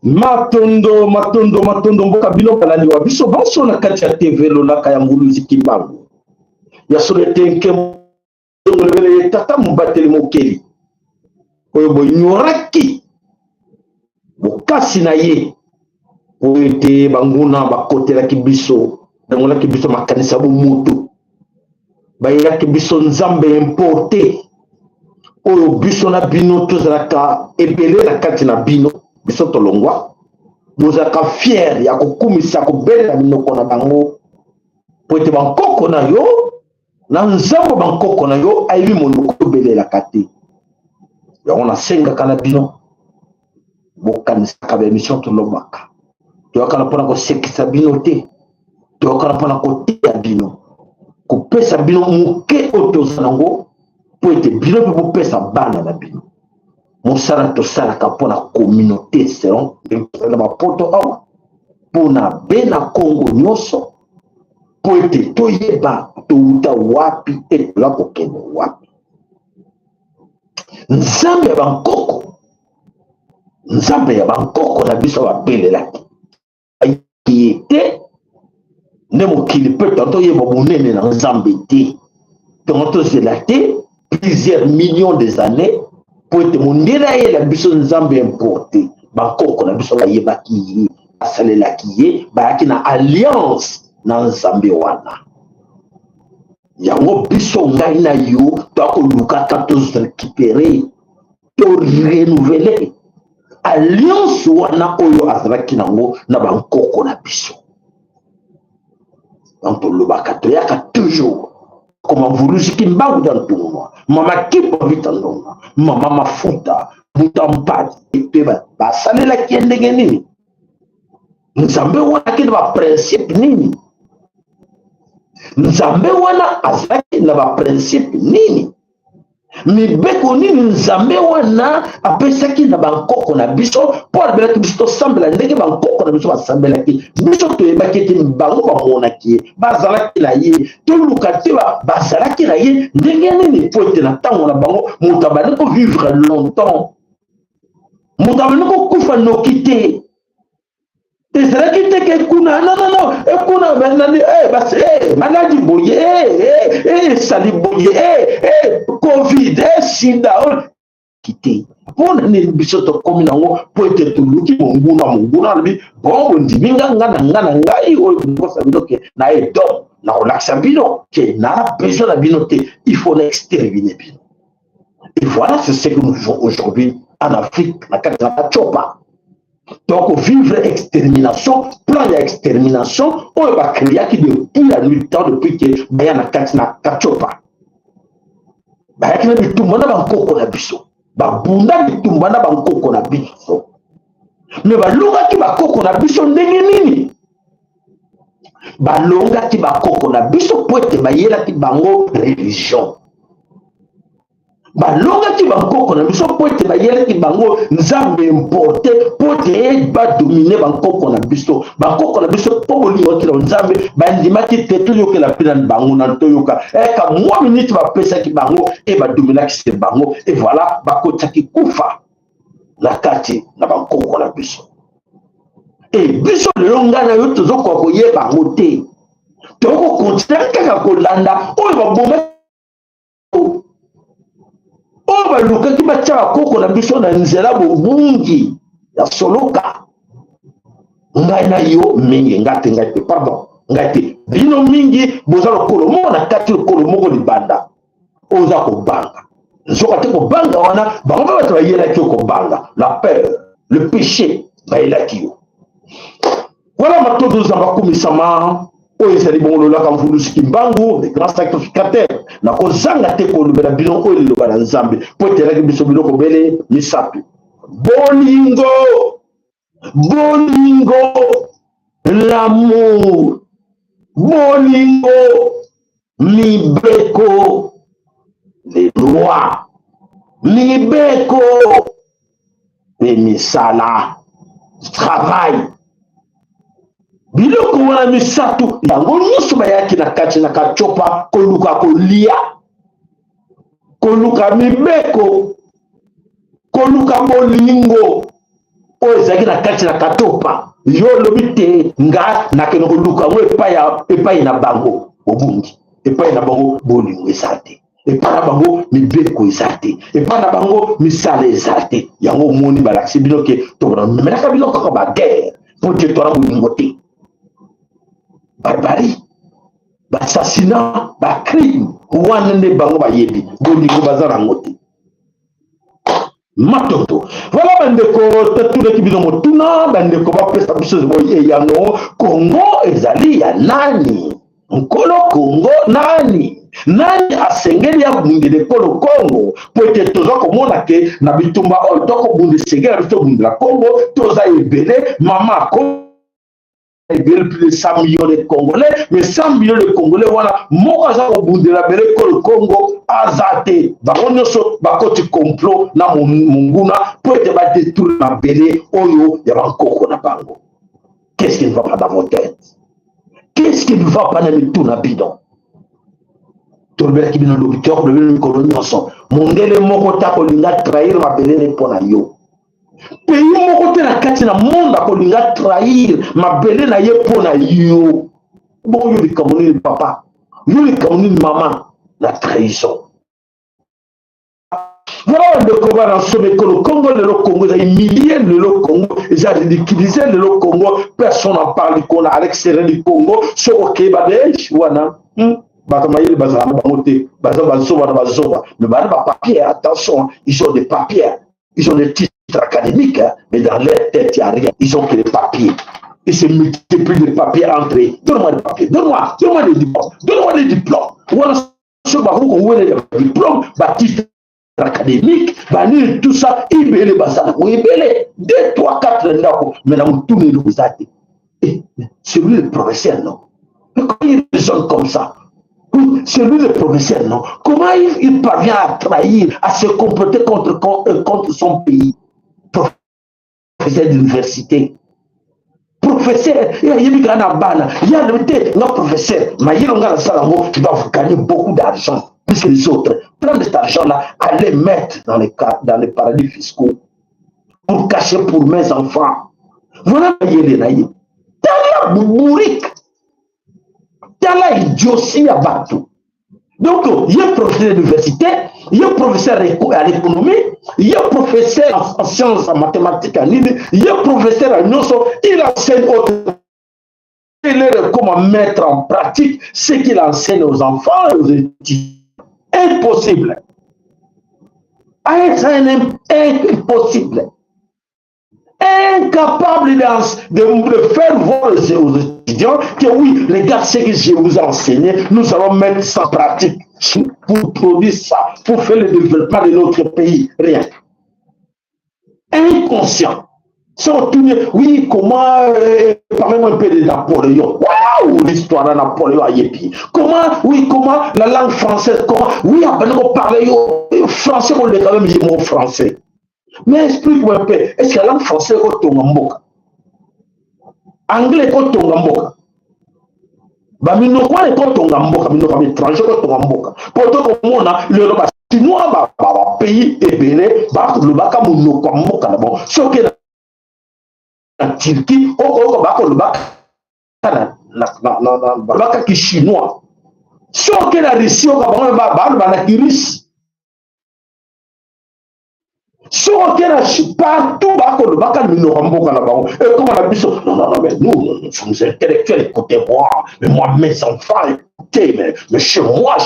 Matondo mboka bino kalani wa biso banso na kati ya TV lolaka ya nguluzi kimbangu ya solete nkemo ngolebele tata mubateli mokeli oyo boinyoraki bokasi na ye oyo ete banguna bakotelaki biso bangolaki biso makanisa bomutu bayelaki biso nzambe importe oyo biso na bino tozalaka ebele na kati na bino biso tolongwa bozalaka fier ya kokumisa kobelela minoko na bango po ete bankoko na yo na nzambo bankoko na yo ayebi monoko tobelelaka te yango nasengaka na bino bokanisaka baemission tolobaka toyokana mpona kosekisa bino te toyokana mpona koteya bino kopesa bino moke oyo toza nango po ete bino mpe bopesa bana na bino mosala tosalaka mpona communauté selon na bapoto awa mpona be na kongo nyonso po ete toyeba touta wapi ete toza kokende wapi. Nzambe ya bankoko na biso babelelaki ayeki te nde mokili mpe toyeba monene na nzambe te tongo tozela te plusieurs millions des années po ete mondele ayela biso nzambe importe bankoko na biso bayebaki ye basalelaki ye bayaki na alliance na nzambe wana yango biso ngai na yo toakolukaka tozorécupere to renouveler alliance wana oyo azalaki nango na bankoko na biso tolobaka toyaka toujours koma vuluziki mbangu da ntunga mama kipo vita ndonga mama mafuta mutampati epe basalelaki ndenge nini nzambe wana kina baprincipe nini nzambe wana azalaki na baprincipe nini mibeko nini nzambe wana apesaki na bankoko na biso mpo alobelaki biso tosambela ndenge bankoko na biso basambelaki biso toyebaki ete bango bamonaki ye bazalaki na ye toluka te bazalaki na ye ndenge nini po ete na ntango na bango moto abandi kovivre longtemps moto abandi kokufa noki te ezalaki te ke kuna non ekuna basi maladi boye sali boye covid sida kite mpona nini biso tokomi nango po ete toluki monguna alobi bongo ndimi nga na ngai oyo kosa bino ke na edo na kolakisa bino ke na besoin na bino te il faut na exterminer bino. Et voilà, c'est ce que nous vivons aujourd'hui en Afrique na kati na Chopa. Donc, vivre extermination, plan d'extermination, on va créer qui depuis la nuit temps, depuis que Bayana Katina Kachopa. Bayana Bitumana Bankoko na biso. Babunda Bitumana Bankoko na biso. Mais Balonga qui Bakoko na biso nini. Balonga qui Bakoko na biso pour être Bayela qui Bango religion. Balonga ki bankoko na biso po ete bayele ki bango nzambe importe po ete ba dominer bankoko na biso po bolingo ki nzambe bandimaki te toyokela pina bango na toyoka ka mwa minute bapesa ki bango e ba dominer ki se bango et voilà bakotaki kufa na kati na bankoko na biso et biso longa na yo tozoko koyeba bango te toko continuer kaka kolanda oyo baboma oba luka ki batia bakoko na biso na nzela bobungi ya soloka ngai na yo mingi ngate pardon ngate bino mingi boza lokolo moko na kati lokolo moko libanda oza kobanga nzoka te kobanga wana bango mpe bato bayelaki yo kobanga la peur le péché bayelaki yo wana matondo ozamba komisama oyo ezali bongo lolaka mvulusuki mbangu les grands sacrificateurs nakozanga te kolobela bino oyo liloba na nzambe mpo etelaki biso biloko bele misato bolingo l'amour bolingo mibeko les lois mibeko et misala travail biloko wana misato yango nyonso bayaki na kati na kacopa koluka kolia koluka mibeko koluka bolingo oyo ezalaki na kati na katopa yo olobi te nga nakende koluka ngo epai na bango obungi epai na bango bolingo eza te epai na bango mibeko eza te epai na bango misala eza te yango omoni balakisi bino ke tomemelaka bino kaka baguerre mpo te twana bolingo te barbarie bassassinat bacrime wana nde bango bayebi bolingo baza nango te matoto voilà bandeko tatunaki bino motuna bandeko bapesa biso yango Congo ezali ya nani nkolo Congo nani asengeli abundela ekolo Congo po ete toza komona ke na bitumba oyo tokobunda esengeli na biso tobundela Congo toza ebele mama plus de 100 millions de Congolais, mais 100 millions de Congolais, voilà, moi, au bout de la belle Congo, azate, baronyoso, bakoti complot, na munguna, pour te battre détruire la belle, oyo, y'a Congo na bango. Qu'est-ce qui ne va pas dans vos têtes? Qu'est-ce qui ne va pas dans le tout na bidon? Tout le monde qui vient dans l'hôpital, le monde colonie ensemble. Mon gars, le mot ko linga trahir ma belle pour na yo. Pays moko te na kati na monde akolinga trahir mabele na ye mpo na yo bon yo likambo nini papa yo likambo nini mama la trahison voilà ndeko bana nsome ekolo Congo lelo Congo eza humilie lelo Congo eza ridiculisé lelo Congo personne en parle kona à l'extérieur du Congo so okeba de wana bato mayele bazala na bango te baza bazoba na bazoba mais bana ba papier attention ils ont des papiers ils ont des titres académiques, hein, mais dans leur tête, il n'y a rien. Ils ont que les papiers. Ils se multiplient les papiers entre eux. Donne-moi des papiers. Donne-moi des diplômes. Donne-moi des diplômes. Voilà ce qu'on les diplômes, titres académiques, tout ça, il les bazar. Oui, 2, 3, 4 ans. Maintenant, tous les loups, c'est lui le professeur, non? Mais comment il raisonne comme ça? C'est lui le professeur, non? Comment il parvient à trahir, à se comporter contre son pays? Professeur d'université. Professeur, il y a un professeur, mais il y a qui va vous gagner beaucoup d'argent, plus que les autres. Prendre cet argent-là, aller mettre dans les paradis fiscaux pour cacher pour mes enfants. Voilà, il y a Tala bourrique. Tala idiotie à Batou. Donc, il y a un professeur d'université, il y a un professeur à l'économie, il y a un professeur en sciences, en mathématiques, il y a un professeur à Nyoso, il enseigne autre. Il est comment mettre en pratique ce qu'il enseigne aux enfants et aux étudiants. Impossible. Impossible. Incapable de faire voir aux étudiants que oui, les gars, ce que je vous ai enseigné, nous allons mettre ça en pratique pour produire ça, pour faire le développement de notre pays. Rien. Inconscient. Oui, comment, parlez-moi un peu de Napoléon. Waouh, l'histoire de Napoléon à Yépi. Comment la langue française, oui, on parle français, on est quand même les mots français. Mais explique-moi un peu, est-ce que la langue française est au Tongamboka? Anglais est au Tongamboka? Minokwa est au Tongamboka, Minokwa étranger est au Tongamboka. Pourtant, comme on a le chinois, pays ébélé, le baka Minokwa Mboka là-bas. Ce qui est en Turquie, le baka qui chinois. Ce qui est la Russie, le russe. Si on est partout, et comme on a dit, non, mais nous sommes intellectuels, écoutez-moi, mais moi, mes enfants, écoutez, mais chez moi,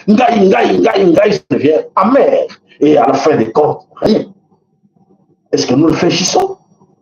Ngai, devient amer. Et à la fin des comptes, rien. Est-ce que nous réfléchissons?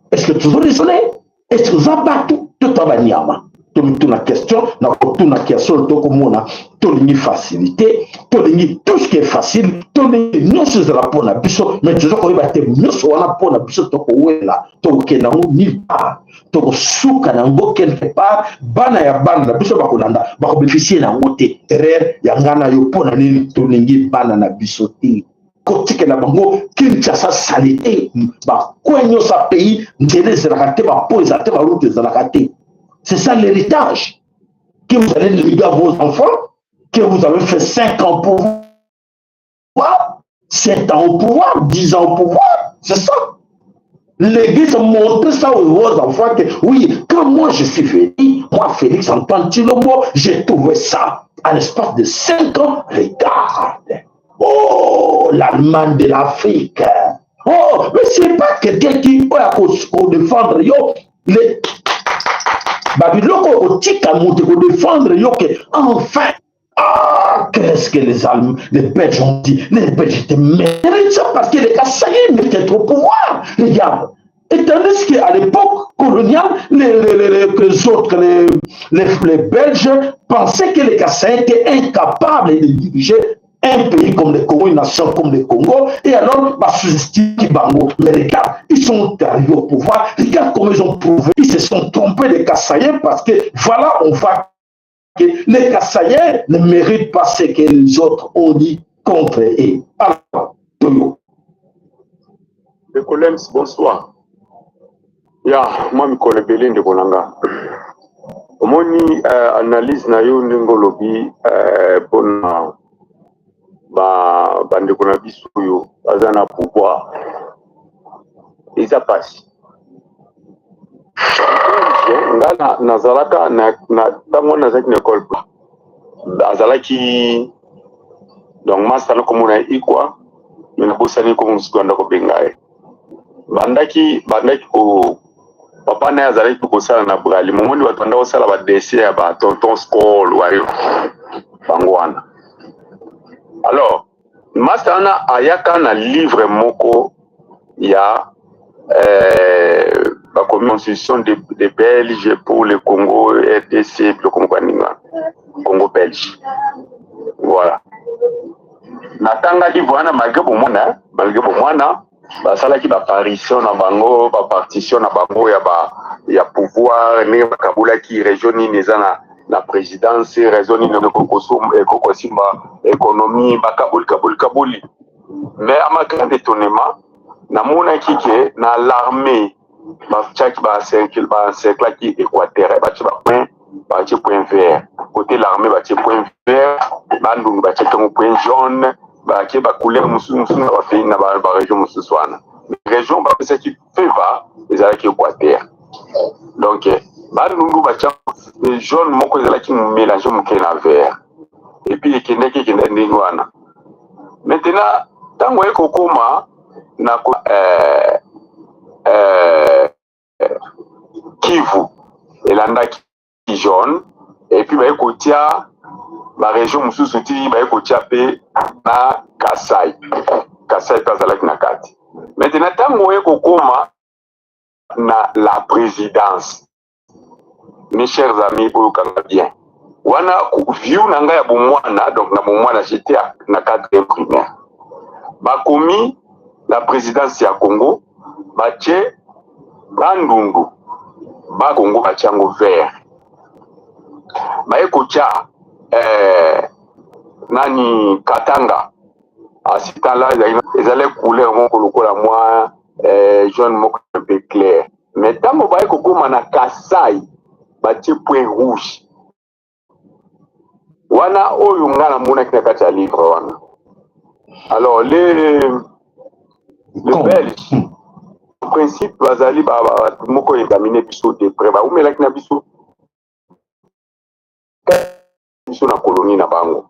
Est-ce que nous raisonnons? Est-ce que nous abattons? tout travail niama. Tout la question, tout la question, tout les facilité, tout ce qui est facile, tout les non choses la pour la biso, mais tu sais qu'on va te mieux sur la pour la biso, tout est là, tout est là, nulle part, tout souka nango quelque part, bana ya bana la biso bakolanda, bako bénéficier nango te, terre yangana yo pour la nini tout lingi bana na biso te. Kotike na bango Kinshasa salité, ba kwenyo sa pays, ndele zelakate, ba po ezate, ba route zelakate. C'est ça l'héritage que vous allez léguer à vos enfants, que vous avez fait 5 ans pour pouvoir, 7 ans au pouvoir, 10 ans au pouvoir, c'est ça. L'Église montre ça aux enfants que oui, quand moi je suis venu, moi Félix Antoine Tshilombo, j'ai trouvé ça à l'espace de 5 ans. Regarde, oh, l'Allemagne de l'Afrique. Oh, mais c'est pas quelqu'un qui peut défendre les Babiloko au tika monte pour défendre yoke. Enfin, ah, qu'est-ce que les Allemands, les Belges ont dit? Les Belges étaient méritent ça parce que les Kassaïens mettaient au pouvoir. Regarde. Et tandis qu'à l'époque coloniale, les autres, les Belges pensaient que les Kassaïens étaient incapables de diriger un pays comme le Congo, une nation comme le Congo, et alors, bah, sous-estime Kibango. Mais regarde, ils sont arrivés au pouvoir, regarde comment ils ont prouvé, ils se sont trompés des Kassaïens parce que, voilà, on voit que les Kassaïens ne méritent pas ce que les autres ont dit contre eux. Alors, Toyo. Le Colems, bonsoir. Ya, moi, je connais Belin de Bonanga. Omoni analyse na yo ndenge lobi pona bandeko na biso oyo baza na pouvoir eza pasi nga nazalaka ntango wana nazalaki na école azalaki donc master nakomona ikwa me nabosani komo mosuku anda kobenga ye bandaki papa naye azalaki kosala na brali momoni bato banda kosala badessin ya batonton scol wayo bango wana. Alors, master wana ayaka na livre moko ya la constitution des Belges pour le Congo RDC, le Congo belge. Voilà. Natanga livre wana malgré bomwana basalaki baparition na bango bapartition na bango ya pouvoir ndenge bakabulaki région nini eza na présidence région nini ekokosimba économie bakaboli mais à ma grande étonnement namonaki ke na l'armée batiaki bacerclaki équateur batie point vert côté l'armée batie point vert bandungu batiaki yango point jaune bakie bacouleur mosusu na bapays na barégion mosusu wana région bapesaki feva ezalaki équateur donc bandungu batia jaune moko ezalaki mélange moke na vert et puis ekendaki ndenge wana maintenant ntango ekokoma na Kivu elandaki jaune et puis baekotia ba région mosusu ti baekotia pe na Kasai pe azalaki na kati. Maintenant ntango ekokoma na la présidence, mes chers amis oyo kanga bien wana view na ngai ya bomwana, donc na bomwana j'étais na 4e primaire bakomi la présidence ya Congo batie bandundu ba Congo batiango vert baekotia nani Katanga asitala ezale couleur moko lokola moi jaune moko un peu clair mais ntango baekokoma na Kasai batie point rouge wana oyo nga namonaki na kati ya livre wana. Alors les Belges en principe bazali moko examiner biso de près baumelaki na biso na colonie na bango.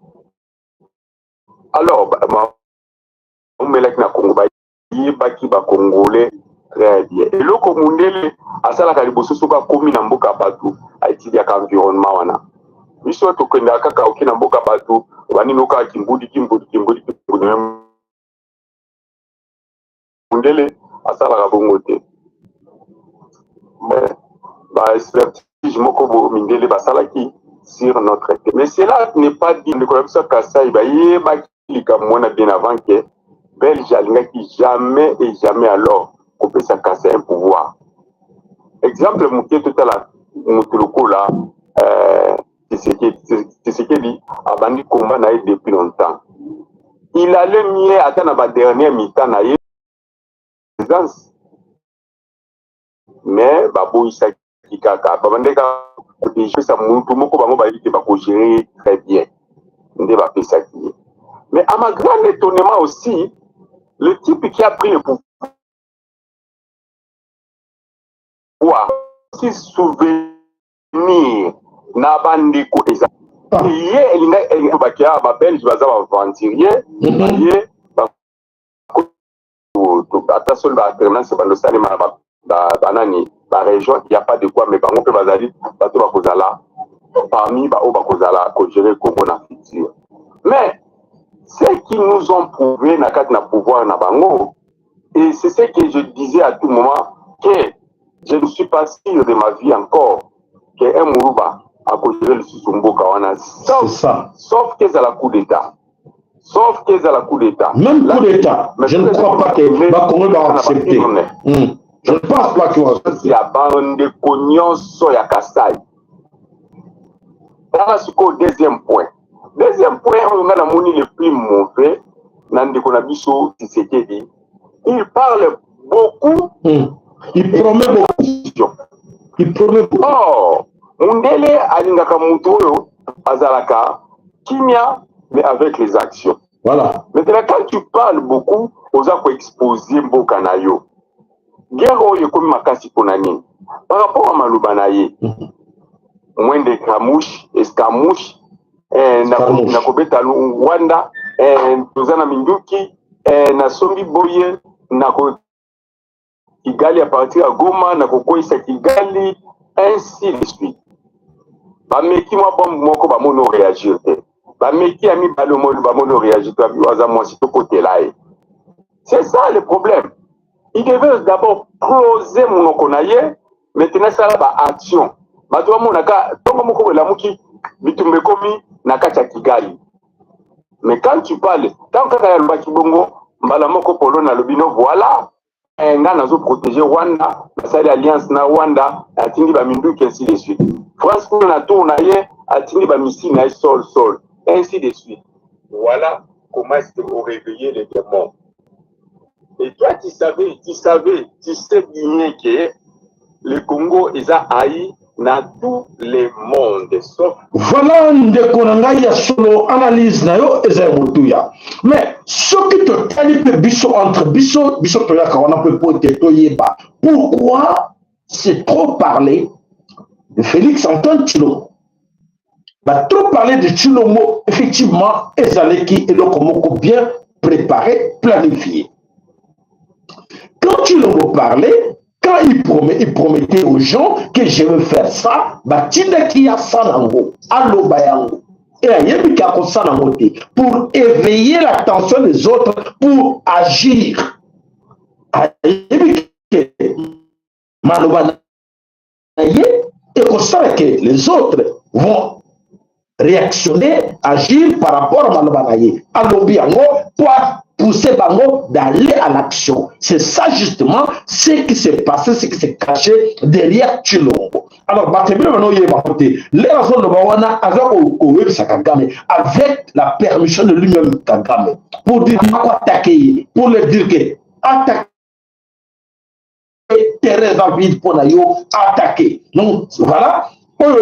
Alors baumelaki na Congo bayebaki bacongolais très bien eloko mundele asalaka liboso soki akomi na mboka bato aetiliaka environnement wana biso tokendaka kaka oki na mboka bato baninoka kimbudi mundele asalaka bongo te ba expertise Moko Mindele Basalaki sur notre été. Mais cela n'est pas dit que Kassai bien avant que Belge qui jamais et jamais alors qu'on peut casser un pouvoir. Exemple, Mouké tout à l'heure, Moutoulouko là, c'est ce qu'il dit, Abandi Komba naïe depuis longtemps. Il allait mieux attendre ma dernière mi-temps naïe, mais Babou Issa Kikaka, Babandeka, déjà ça Moutoumoko Bamo Baïdi qui va gérer très bien. Mais à ma grande étonnement aussi, le type qui a pris le pouvoir, si souvenir n'a pas ndeko eza. Hier, il y a bakia ma belge baza aventurier, hier attention la permanence bando salima banani la région, il y a pas de quoi mais bango pe bazali bato bakozala parmi ba o bakozala ko gérer Congo na futur. Mais ceux qui nous ont prouvé na kat na pouvoir na bango, et c'est ce que je disais à tout moment, que je ne suis pas sûr de ma vie encore qu'un Mourouba a gérer le Susumbo Kawana, sauf que c'est la coup d'État. Sauf que c'est la coup d'État. Même coup d'État, je ne crois pas que Bakongo va accepter. Je ne pense pas qu'il va accepter. Il y a Bande Cognon Soya Kassai. Au deuxième point. Deuxième point, on a la monnaie le plus mauvais, Nande Konabiso Tshisekedi. Il parle beaucoup. Il promet beaucoup. Il promet beaucoup. Oh, Mundele Alingaka Mutoyo, Azalaka, Kimia, mais avec les actions. Voilà. Maintenant, quand tu parles beaucoup, aux actes exposés Mbokanayo, Guerre Yokomi Makasi Ponani, par rapport à Malubanaye, moins de Kamouche, Eskamouche, Nakobeta Wanda, Tozana Minduki, Nasombi Boye, Nako Kigali à partir à Goma, Nakoko Isa Kigali, ainsi de suite. Bameki moi bombe moko bamono réagir. Bameki ami balomo bamono réagir. C'est ça le problème. Il devait d'abord poser mon okonaye, maintenant ça va action. Bato monaka tongo moko la muki bitumbe komi nakacha Kigali. Mais quand tu parles, tant que ya lobaki bongo, mbala moko polo na lobino voilà. Nga nazo protéger Rwanda, la alliance na Rwanda, atindi ba minduki ainsi de suite. France pour na tour na ye, atindi ba missile na sol, ainsi de suite. Voilà comment est-ce que vous réveillez les démons. Et toi tu sais bien que le Congo est haï dans tous les mondes, sauf. Voilà ndeko nanga ya solo analyse na yo ezamutuya. Mais ce qui te qualifie biso entre biso toya ka on peut pas te yeba. Pourquoi c'est trop parler de Félix Antoine Tshilombo? Bah trop parler de Tshilombo effectivement ezaleki et le komoko bien préparé, planifié. Quand Tshilombo parlait, quand il promettait aux gens que je veux faire ça, pour éveiller l'attention des autres, pour agir. Et qu'on sait que les autres vont réactionner, agir par rapport à Malobanaye. Pour pousser Bango d'aller à l'action. C'est ça justement ce qui s'est passé, ce qui s'est caché derrière Tshilombo. Alors, avec la permission de lui-même Kagame, pour dire quoi attaquer, pour le dire que attaquer Thérèse David pour attaquer. Donc, voilà. Alors,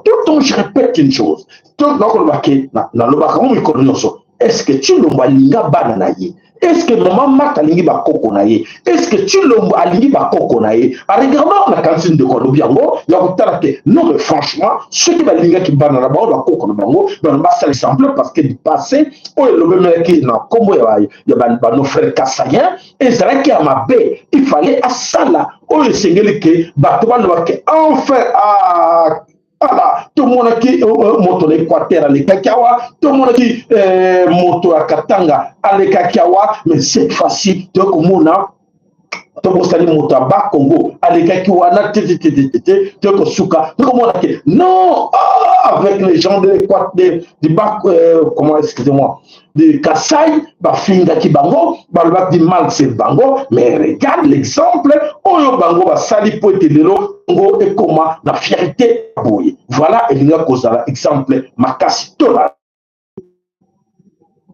tout je répète une chose. Est-ce que tu l'as bananaye? Est-ce que maman mata lingi ba kokonaye? Est-ce que tu l'as alingi ba kokonaye? En regardant la cantine de Kolobiango, il y a que non, mais franchement, ceux qui va linga qui banana ba kokonabango, ben ba ça exemple parce que du passé, oh le même qui na comme il y a nos frères kassaïens, et c'est vrai qu'il y a ma baie, il fallait à ça là, oh le seigneur qui ba to ba enfin à voilà, tout le monde qui moto l'Équateur à l'Ekakiawa, tout le monde qui moto à Katanga à l'Ekakiawa, mais cette fois-ci, tout le monde tobosali mutaba Congo alekaki wana suka non avec les gens de du bac comment excusez-moi de Kassai bafinga ki bango balba di mal c'est bango mais regarde l'exemple oyo bango basali po etelelo Congo et comment la fierté boye voilà il y a kozala exemple makasi tola.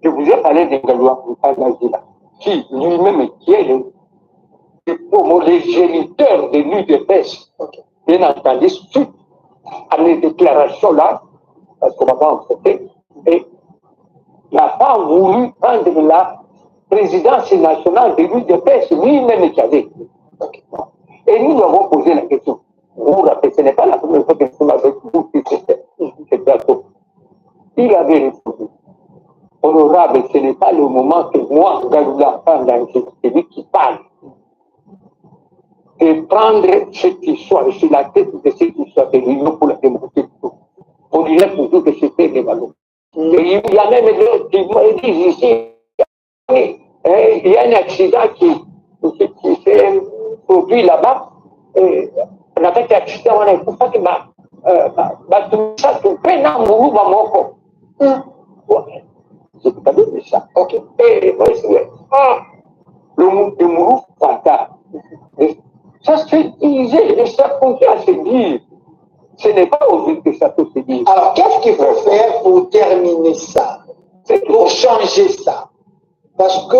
Je vous ai parlé de Ngaloua qui lui-même qui est les géniteurs de l'UDPS, bien entendu, suite à mes déclarations-là, parce qu'on va pas en traiter, et n'a pas voulu prendre la présidence nationale de l'UDPS, lui-même qui avait. Et nous avons posé la question. Vous vous rappelez, ce n'est pas la première fois que nous avons dit ce plateau. Il avait répondu. Honorable, ce n'est pas le moment que moi, Galoula, c'est lui qui parle. Et prendre ce qui soit sur la tête de ce qui soit de l'Union pour la démocratie. On dirait toujours que c'était des ballons. Et il y a même d'autres qui me disent ici, il y a un accident qui s'est produit là-bas. On a fait un accident, on a fait ça tout ça, tout plein d'amour, c'est pas de ça. Ok. Et le mot de Mourou, ça se disait, et ça continue à se dire. Ce n'est pas aujourd'hui que ça peut se dire. Alors, qu'est-ce qu'il faut faire pour terminer ça? Pour changer ça? Parce que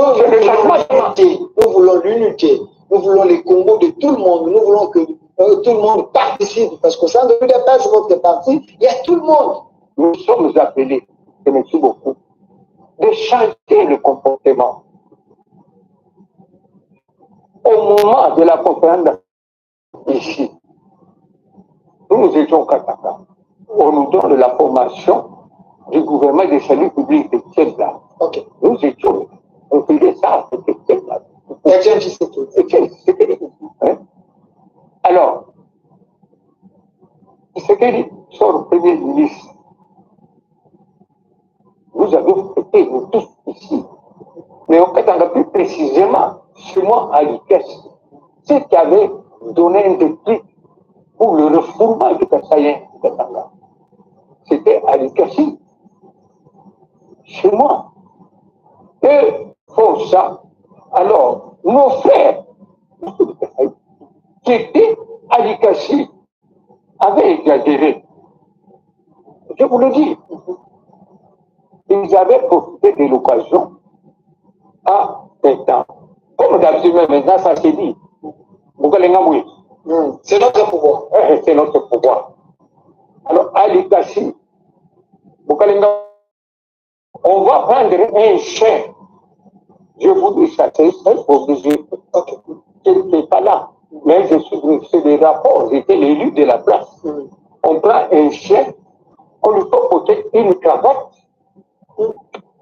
nous voulons l'unité, nous voulons les combos de tout le monde, nous voulons que tout le monde participe, parce qu'au sein de l'UDPS, votre parti, il y a tout le monde. Nous sommes appelés, et merci beaucoup, de changer le comportement. Au moment de la conférence ici, nous étions au Kataka. On nous donne la formation du gouvernement des saluts publics de Tchèque-là. Okay. Nous étions, on faisait ça, c'était Tchèque-là. Alors, ce qu'il sort le premier ministre, nous avons été, nous tous ici. Mais en fait, on a plus précisément, chez moi, à l'IKES, ce qui avait donné un déclic pour le refoulement du Kassaïen. C'était à l'IKES, chez moi. Et pour ça, alors, nos frères, qui étaient à l'IKES, avaient exagéré. Je vous le dis. Ils avaient profité de l'occasion à un temps. Comme d'habitude, maintenant, ça s'est dit. C'est notre pouvoir. C'est notre pouvoir. Alors, à l'Ikashi, on va prendre un chien. Je vous dis ça, c'est obligé. Je n'étais pas là. Mais je suis c'est des rapports, j'étais l'élu de la place. On prend un chien, on lui fait porter une cravate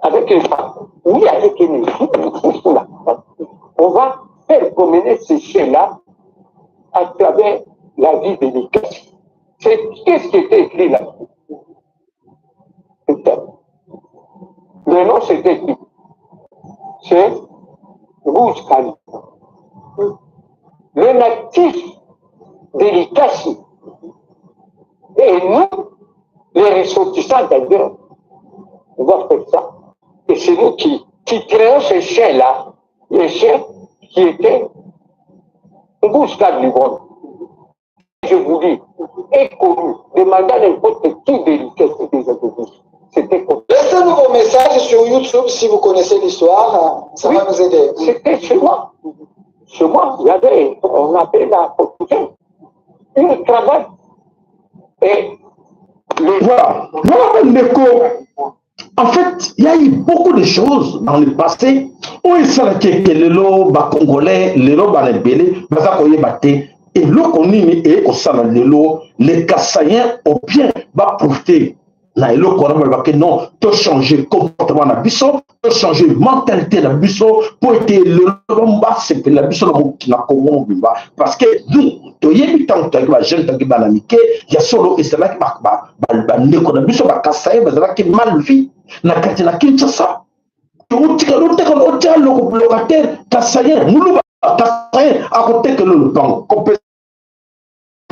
avec un pas. Oui, avec une là. On va faire promener ce chien-là à travers la vie de l'Ikashi. Qu'est-ce qui était écrit là? Le nom c'était écrit. C'est Rouge Kali. Le natif de l'Ikashi. Et nous, les ressortissants d'ailleurs, on va faire ça. Et c'est nous qui créons ce chien-là, le chien qui était Bouskad Livon. Je vous dis, est connu, demandez à n'importe qui de l'Ikashi des autobus. C'était comme ça. Laissez-nous vos messages sur YouTube si vous connaissez l'histoire, ça va nous aider. C'était chez moi. Chez moi, il y avait, on appelait la portugais, une cravate. Et voilà, en fait, il y a eu beaucoup de choses dans le passé où il s'est dit que les Congolais, les Balébélé, et l'Okonini et les Kassaïens ont bien profité. Là, il non, tu changer comportement de biso, tu changer mentalité de biso pour être le lomba, c'est que la biso qui n'a comment parce que nous, tu y es tant que jeune tant que banamique, il y a solo et c'est là qui va neko na biso ba kasaye ba zala qui mal vie na katina kinshasa. Tu le locataire kasaye à côté que le banc.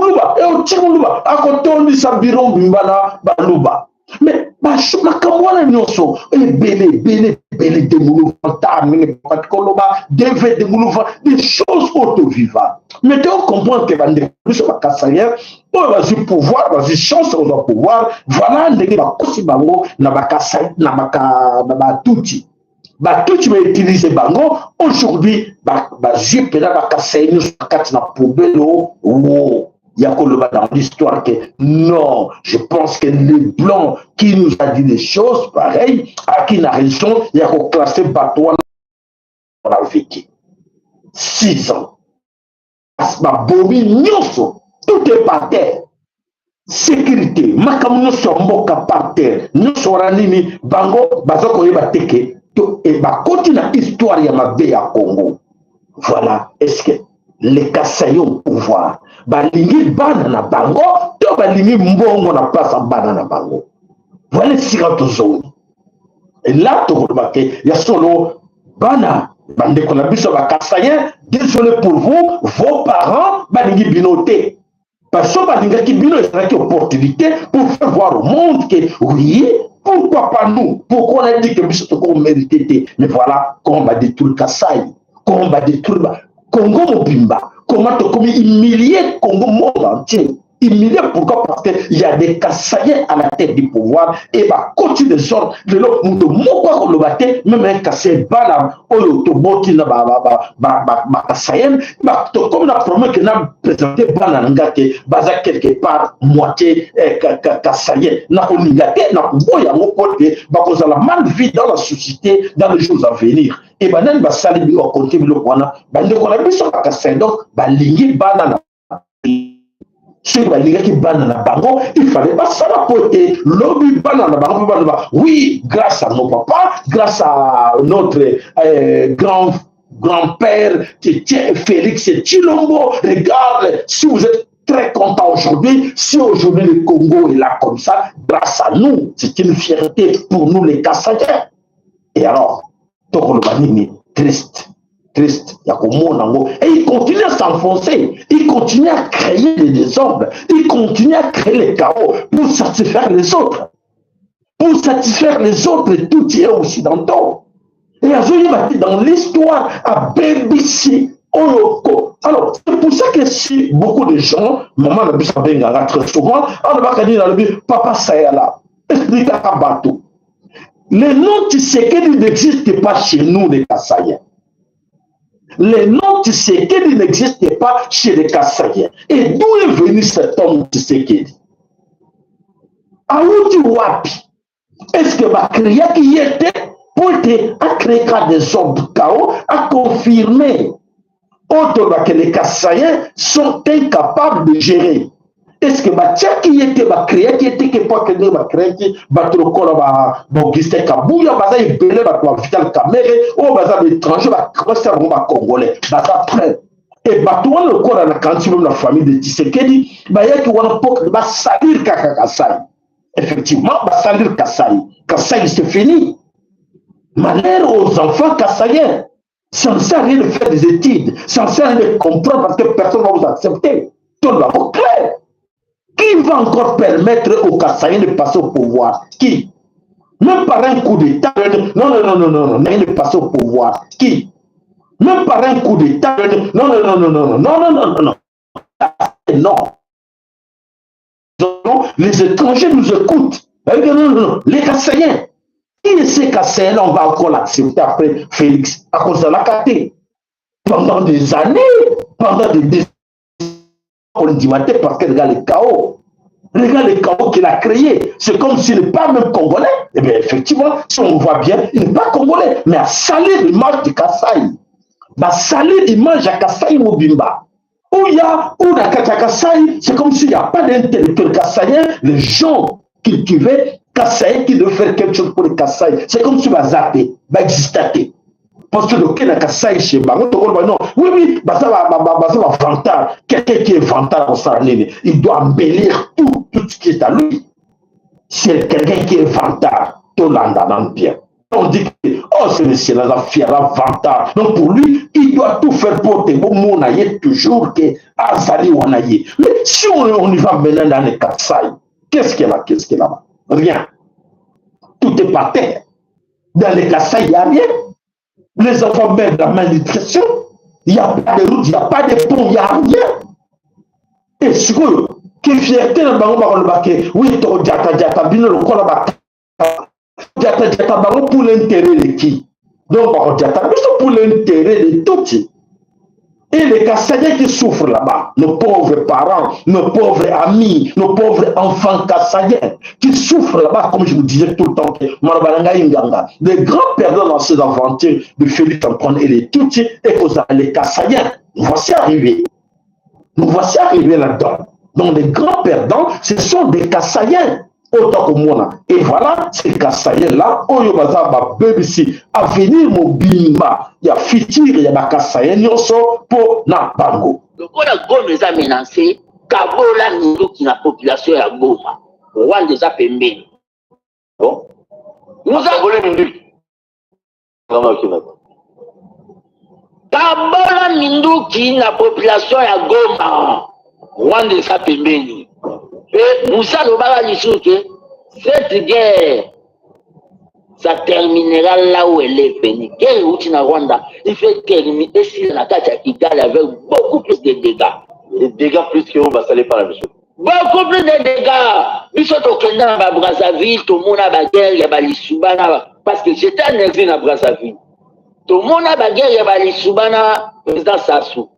Et au Tchimoulouba, à côté on dit ça, Biron, Bimbana, Balouba. Mais, Makamwana Nyoso, belé, des moulouvants, des choses autovivantes. Mais tu comprends que Bande, plus sur la Kassaïen, on va sur pouvoir, on va sur chance, on va pouvoir, voilà, les gars, aussi, Bango, Nabakassaï, Nabatuti. Tout va utiliser Bango, aujourd'hui, Zip, Nabakassaï, nous, na poubelle, il y a dans l'histoire que non, je pense que les Blancs qui nous a dit des choses pareilles, à qui n'a raison, il y a classé bateau on a vécu 6 ans. Tout est par terre. Sécurité, Makamuno Somboka par terre, nous sommes Bango, Bazoko Yebateke, et continue l'histoire de ma vie à Congo. Voilà, est-ce que les Kassaïs ont pouvoir? Balingi banana bango, to balingi mbongo na place à banana bango. Voilà ce qu'il y a. Et là, tu vois que il y a solo bana, bande qu'on a vu sur la Kassaïen, désolé pour vous, vos parents, balingi binoté. Parce que balingi qui bino est une opportunité pour faire voir au monde que oui, pourquoi pas nous? Pourquoi on a dit que nous qu'on méritait? Mais voilà, comment on va détruire Kassai, comment on va détruire Congo Mobimba. Comment te commis humilier Congo monde entier? Humilier pourquoi? Parce qu'il y a des Kassaïens à la tête du pouvoir et bah continue de sorte de l'autre monde pourquoi on le battait même un Kassaïen bala autoboti na Kassaïen bah comme la promesse que n'a présenté bala ngate baza quelque part moitié Kassaïen na oningate na boya mon côté bah cause la mal vie dans la société dans les jours à venir et bah nan ba sali bi o compter le wana bah ndeko na biso Kassaïen donc bah lingi bana ceux qui banana bango, il fallait pas ça la poter. Lobby banana bango, oui, grâce à nos papas, grâce à notre grand-père, Félix Tshilombo, regarde, si vous êtes très content aujourd'hui, si aujourd'hui le Congo est là comme ça, grâce à nous, c'est une fierté pour nous les Kassaïens. Et alors, Tokolobanini, triste. Et il continue à s'enfoncer, il continue à créer des désordres, il continue à créer les chaos pour satisfaire les autres. Pour satisfaire les autres, tout y est occidentaux. Et dans l'histoire à BBC, Oloko. Alors, c'est pour ça que si beaucoup de gens, maman n'a pas bien très souvent, on va dire dans le but, papa Sayala, explique à Bateau. Les noms Tshisekedi n'existent pas chez nous, les Kassaïens. Les noms Tshisekedi n'existaient pas chez les Kassaïens. Et d'où est venu cet homme Tshisekedi? Aouti Wapi? Est-ce que Bakria qui y était pour créer des ordres chaos, à confirmer que les Kassaïens sont incapables de gérer? Est-ce que Batia qui était Bakria qui était que de Bakria qui Batrokola Augustin Kabouya Baza et Belé Vital Kamere ou Baza l'étranger Bakrosser Congolais Baza prêt et Batouan le corps à la cantine de la famille de Tshisekedi Baya qui wana pok ba salir Kassai. Effectivement ba salir Kassai c'est fini. Malheur aux enfants kassaïens, censé rien de faire des études, censé rien de comprendre parce que personne ne va vous accepter. Tout le monde clair. Qui va encore permettre aux Kassaïens de passer au pouvoir? Qui? Même par un coup d'État. Non, de passer au pouvoir. Qui? Même par un coup d'État. Non. Les étrangers nous écoutent. Non. Les Kassaïens. Qui est ces Kassaïens? On va encore l'accepter après Félix à cause de la KT. Pendant des années, pendant des décennies. On dit parce que regarde le chaos. Regarde le chaos qu'il a créé. C'est comme s'il n'est pas même congolais. Eh bien, effectivement, si on voit bien, il n'est pas congolais. Mais à salir l'image de Kassai. À salir l'image de Kassai Mobimba. Où il y a, où la Kassai, c'est comme s'il n'y a pas d'intellectuel kassaïen. Les gens cultivés, Kassai, qui doivent faire quelque chose pour les Kassai. C'est comme si va zapper, va exister. Parce que le Kenya Kassai chez Bango, non, oui, ça va vantard. Quelqu'un qui est vantard, il doit embellir tout ce qui est à lui. C'est quelqu'un qui est vantard, tout l'anda bien. On dit que, Oh, ce monsieur-là, la fiera vanta. Donc pour lui, il doit tout faire pour te monayer toujours que Azali Wanaye. Mais si on y va maintenant dans les Katsai, qu'est-ce qu'il y a là? Qu'est-ce qu'il y a là? Rien. Tout est par terre. Dans les Katsai, il n'y a rien. Les enfants meurent de la malnutrition. Il n'y a pas de route, il n'y a pas de pont, il n'y a rien. Et ce que fierté dans le bango, oui, tu as bien le corps là-bas. Pour l'intérêt de qui? Donc, pour l'intérêt de tout. Et les Kassaïens qui souffrent là-bas, nos pauvres parents, nos pauvres amis, nos pauvres enfants Kassaïens qui souffrent là-bas, comme je vous disais tout le temps, les grands perdants dans ces aventures de Félix Antoine et les Tutsis et les Kassaïens, nous voici arrivés. Nous voici arrivés là-dedans. Donc les grands perdants, ce sont des Kassaïens. Autant que moi. Et voilà, ces Kassaïens-là, Oyo Bazaba BBC, Avenir Mobimba, il y a Fitir, il y a Kassaïens, Nyoso, pour Nabango. Donc, on a Goma les a menacés, Kabola Nindo qui n'a population à Goma. Rwanda les a pembés. Bon. Nous avons les Nindo. Kabola Nindo qui n'a population à Goma. Rwanda les a pembés. Et nous allons dire que cette guerre, ça terminera là où elle est venue. Guerre où tu Rwanda, il fait terminer ici la carte à Kigali avec beaucoup plus de dégâts. Les dégâts plus que vous, ça n'est pas la même chose. Beaucoup plus de dégâts. Nous sommes au Kenya, à Brazzaville, tout le monde a la guerre, il y a l'Issoubana. Parce que j'étais un exil à Brazzaville. Tout le monde a la guerre, il y a l'Issoubana, président Sassou.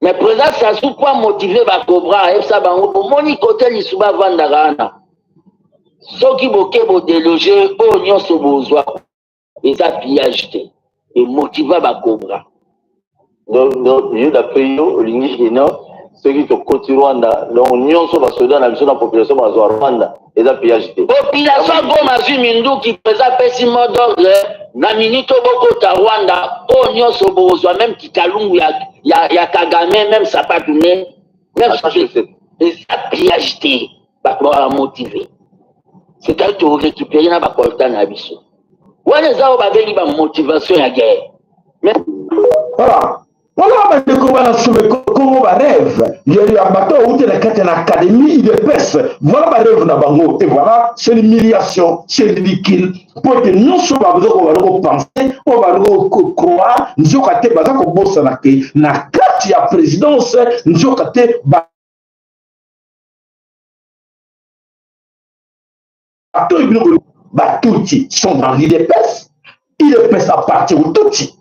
Mais président Sassou, quoi motiver ba Cobra, et ça, pour mon côté, l'Issouba Vandarana. Ceux qui vont déloger, on se besoin. Et ça, pillage, et motiver ba Cobra. Donc, d'après nous, ceux qui continuent Rwanda, l'union se va se donner à la population de Rwanda, et ça, pillage. Population Goma Zumindu qui présente Pessimo d'ordre, na minute boko ta Rwanda, on se besoin, même qui Kalungu, il y a Kagame, même ça pas tourné, même ça, et ça, pillage, à motiver. C'est-à-dire que vous récupérez dans la colta na biso. Ou les gens ont une motivation à guerre. Mais voilà. Voilà, comment va rêve. Il y a eu un bateau où il y a une académie de pêche. Voilà ma rêve na bango. Et voilà, c'est l'humiliation, c'est ridicule. Pour que nous soyons penser, on va croire, nous sommes catés baza ko bossa na ke na kati ya présidence, nous sommes catés Batouti sont dans l'IDPS. IDPS appartient au Tutsi.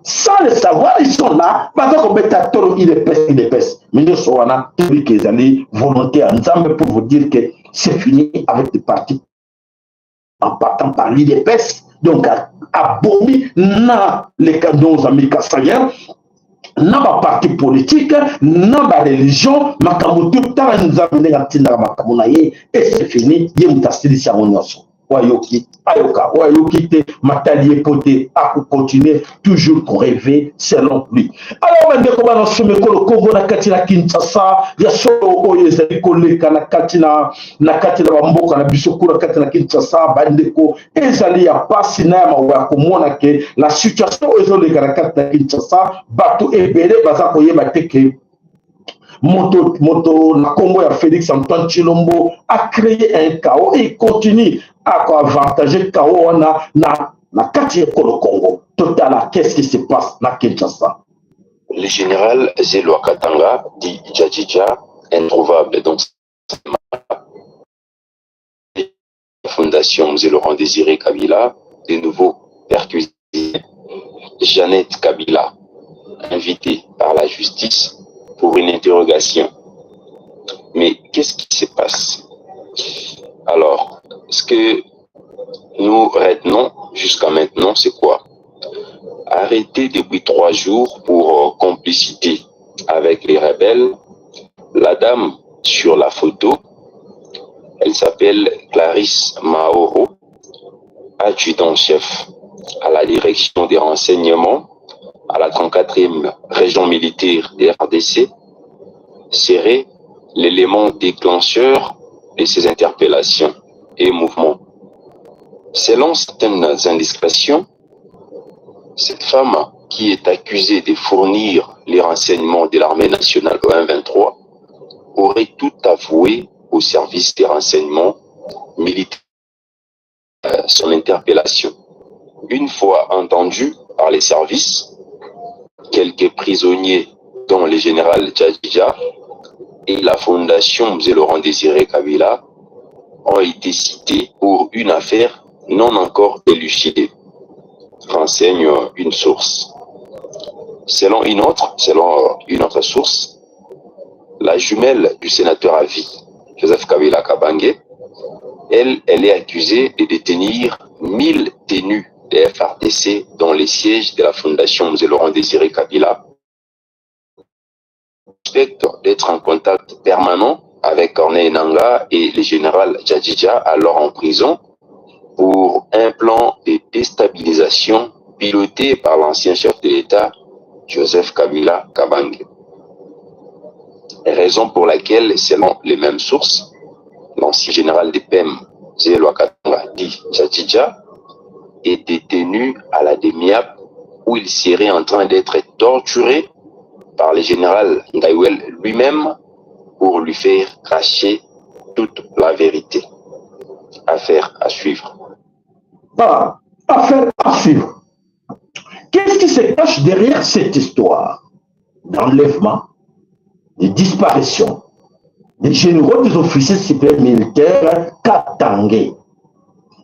Sans le savoir, ils sont là. Maintenant, on à toro IDPS. Mais nous sommes là, tous les années, volonté ensemble pour vous dire que c'est fini avec des partis en partant par l'IDPS. Donc, abomi na les nos amis kassaïens, na ba parti politique, na ba religion, makamutu ta nous amener à tinda makamunaye et c'est fini. Yemutasili sia onyoso. Wayoki, Ayoka, Wayoki, Matalié Poté, à continuer toujours pour rêver selon lui. Alors, on va dire comment on se met le Congo na katina Kinshasa, il y a solo oyezali koleka na katina Bamboka na Bisoko na katina Kinshasa, bandeko ezali ya pasi na mawa komona ke la situation ezoleka na katina Kinshasa, bato ebele baza koyeba teke moto na Congo ya Félix Antoine Tshilombo a créé un chaos et il continue à avantager le chaos na kati ya Congo. Total, qu'est-ce qui se passe na Kinshasa? Le général Zéloa Katanga dit Djadjidja introuvable. Donc, la fondation Zélaurent Désiré Kabila, de nouveau perquisitionné. Jeannette Kabila, invitée par la justice pour une interrogation. Mais qu'est-ce qui se passe? Alors, ce que nous retenons jusqu'à maintenant, c'est quoi? Arrêté depuis 3 jours pour complicité avec les rebelles. La dame sur la photo, elle s'appelle Clarisse Maoro, adjudant-chef à la direction des renseignements à la 34e région militaire des RDC, serait l'élément déclencheur de ces interpellations et mouvements. Selon certaines indiscrétions, Cette femme, qui est accusée de fournir les renseignements de l'armée nationale au 1-23, aurait tout avoué au service des renseignements militaires. Son interpellation. Une fois entendue par les services, quelques prisonniers, dont le général Djadja et la fondation Mzee Laurent Désiré Kabila, ont été cités pour une affaire non encore élucidée, renseigne une source. Selon une autre source, la jumelle du sénateur à vie, Joseph Kabila Kabange, elle est accusée de détenir 1000 détenus des FRDC dans les sièges de la fondation Mzee Laurent Désiré Kabila, d'être en contact permanent avec Corneille Nangaa et le général Djadja, alors en prison, pour un plan de déstabilisation piloté par l'ancien chef de l'État, Joseph Kabila Kabange. Raison pour laquelle, selon les mêmes sources, l'ancien général de PEM, Mzee Lwakatanga, dit Djadja, est détenu à la Demiap, où il serait en train d'être torturé par le général Ngaïwel lui-même pour lui faire cracher toute la vérité. Affaire à suivre. Voilà, affaire à suivre. Qu'est-ce qui se cache derrière cette histoire d'enlèvement, de disparition des généraux des officiers supérieurs militaires Katangé?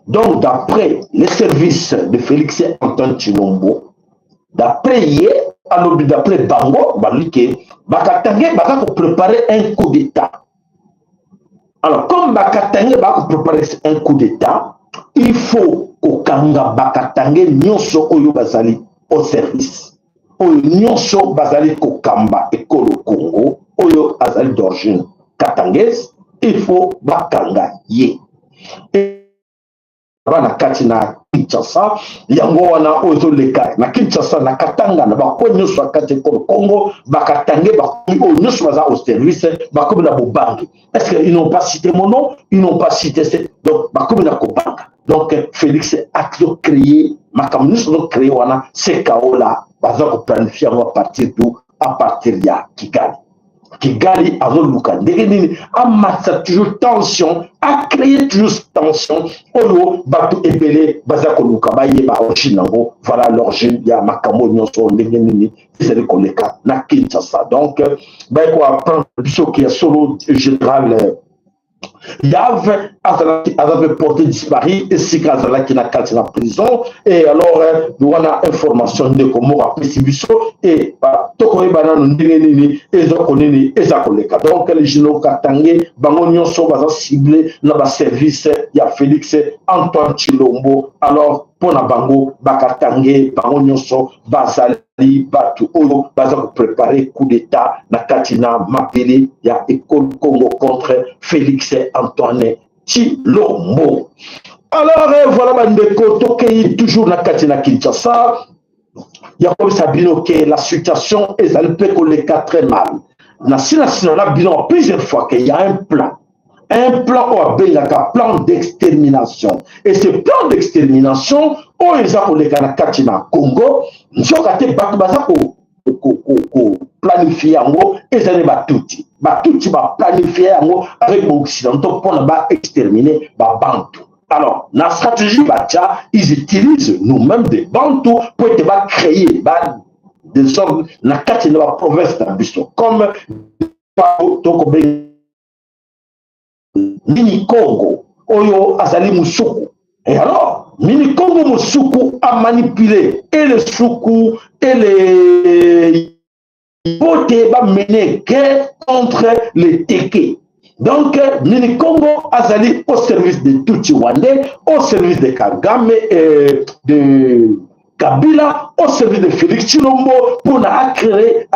Donc, d'après les services de Félix Antoine Tshilombo, d'après Bango, Bakatangé va préparer un coup d'État. Alors, comme Bakatangé va préparer un coup d'État, il faut qu'au Kanga Bakatangé nyonso oyo bazali au service. Oyo nyonso bazali kokamba ekolo Congo, oyo azali d'origine katangese, il faut bakanga ye. Na kati na Kinshasa yango wana ozo leka na Kinshasa na Katanga na bakonyo so kati ko Congo bakatange bakonyo nyonso baza au service bakomi na bobangi. Est-ce qu'ils n'ont pas cité mon nom? Ils n'ont pas cité donc bakomi na kobanga. Donc Félix a créé makamunus ont créé wana ce chaos là baza ko planifier à partir d'où? À partir de Kigali. Kigali a amassé toujours tension, a créé toujours tension. Olo, Batu Ebele, Bazako Lukabaye, Baoshinango, voilà l'origine, il y a Makamo Nyonso, Nengenini, c'est le collègue, na Kinshasa. Donc, ben, quoi, prendre le biseau qui est solo général. Il y avait porté disparu et si Kazala qui n'a qu'à la prison et alors nous avons information de comment on a pris et Tokoé Banano Nini et Zokonini et Zakoleka. Donc les généraux Katangé, Bangonion sont ciblés dans le service, il y a Félix Antoine Tshilombo. Alors pour la Bango, Bakatangé, Bangonion sont Bazali, Batu Oyo, Bazako préparer coup d'État, na Katina Mapele, il y a École Congo contre Félix Antoine Tshilombo. Alors voilà, Bandeko, Tokei, toujours na Katina Kinshasa. Il y a comme ça, que la situation est un peu très mal. On a bilan plusieurs fois qu'il y a un plan plan d'extermination. Et ce plan d'extermination, on les a pour les Katina Congo, nous avons planifié en haut et ça n'est pas tout. Tout va planifier en haut avec l'Occidentaux pour ne pas exterminer Bantou. Alors, la stratégie Batia, ils utilisent nous-mêmes des Bantous pour créer des hommes dans la province d'Abisso, comme Mini Congo, Oyo Azali Moussoukou. Et alors, Mini Congo Moussoukou a manipulé et les Soukou et les Boté va mener guerre contre les Téké. Donc, Mini Congo Azali au service de Tutsi-Wandé, au service de Kagame et de Kabila, au service de Félix Tshilombo, pour créer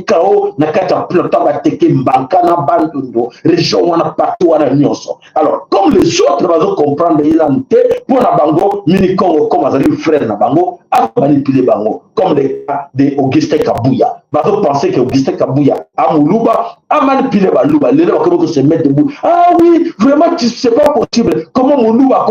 chaos, na kata plota bateke mbanka na bandundo, région wana partout wana nyonso. Alors, comme les autres vont comprendre l'identité, pour la bango, mini Congo comme azali frère na bango a manipulé bango comme des cas de Augustin Kabouya. Bazo penser que Augustin Kabouya a Moulouba a manipulé Balouba, les gens qui se mettent debout. Ah oui, vraiment c'est pas possible. Comment Moulouba a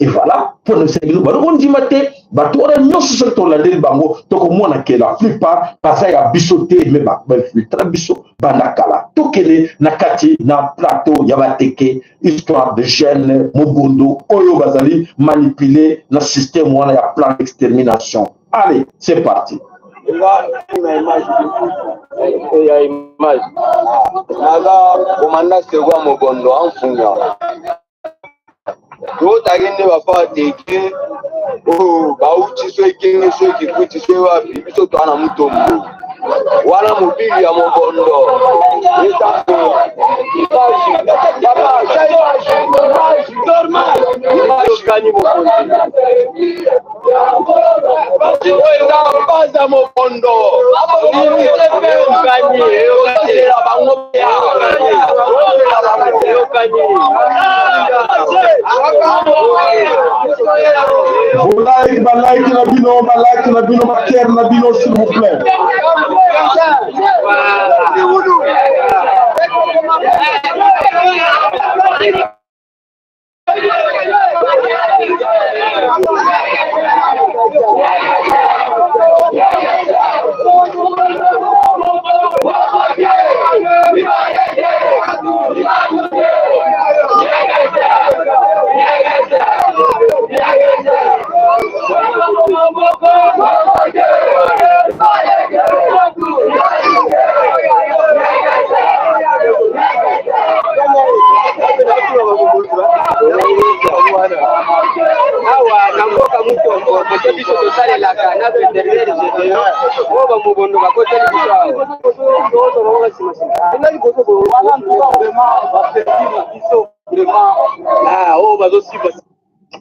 et voilà, pour nous servir, on dit maté, batora nyo sur ton la bango, donc moi na que la plupart parce ya bisoté mais ba filtre biso banakala. Tokele nakati na plateau yabateke histoire de jeunes Mogondo Oyo Bazali manipulé dans système wana ya plan d'extermination. Allez, c'est parti. Il y a image. Naga commandant Segwa Mogondo en Funya. Tout a gagné va pas décret. Oh, bauti so ekenge so kikuti so wapi biso to ana mutombo. Wana mubili ya Mogondo. Eta ko. Normal. Gagné Mogondo. Baza Mogondo. Like na bino, ma terre na bino, s'il vous plaît.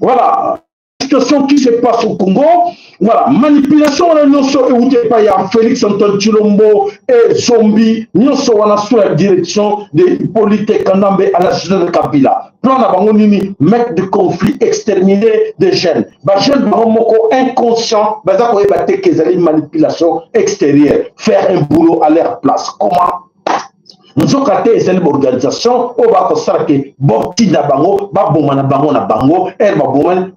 Voilà, situation qui se passe au Congo. Voilà, manipulation on a notion et pas ya Félix Antoine Tshilombo et Zombie, nous sommes sous la direction de Hippolyte Kandambe à la société de Kabila. Plan na bango nini mettre de conflit, exterminer des jeunes. Ba jeunes moko inconscient, ba za ko ebate kezali manipulation extérieure, faire un boulot à leur place. Comment? Nous avons créé une organisation où on va constater que na bango, baboma na bango na bango, elle baboma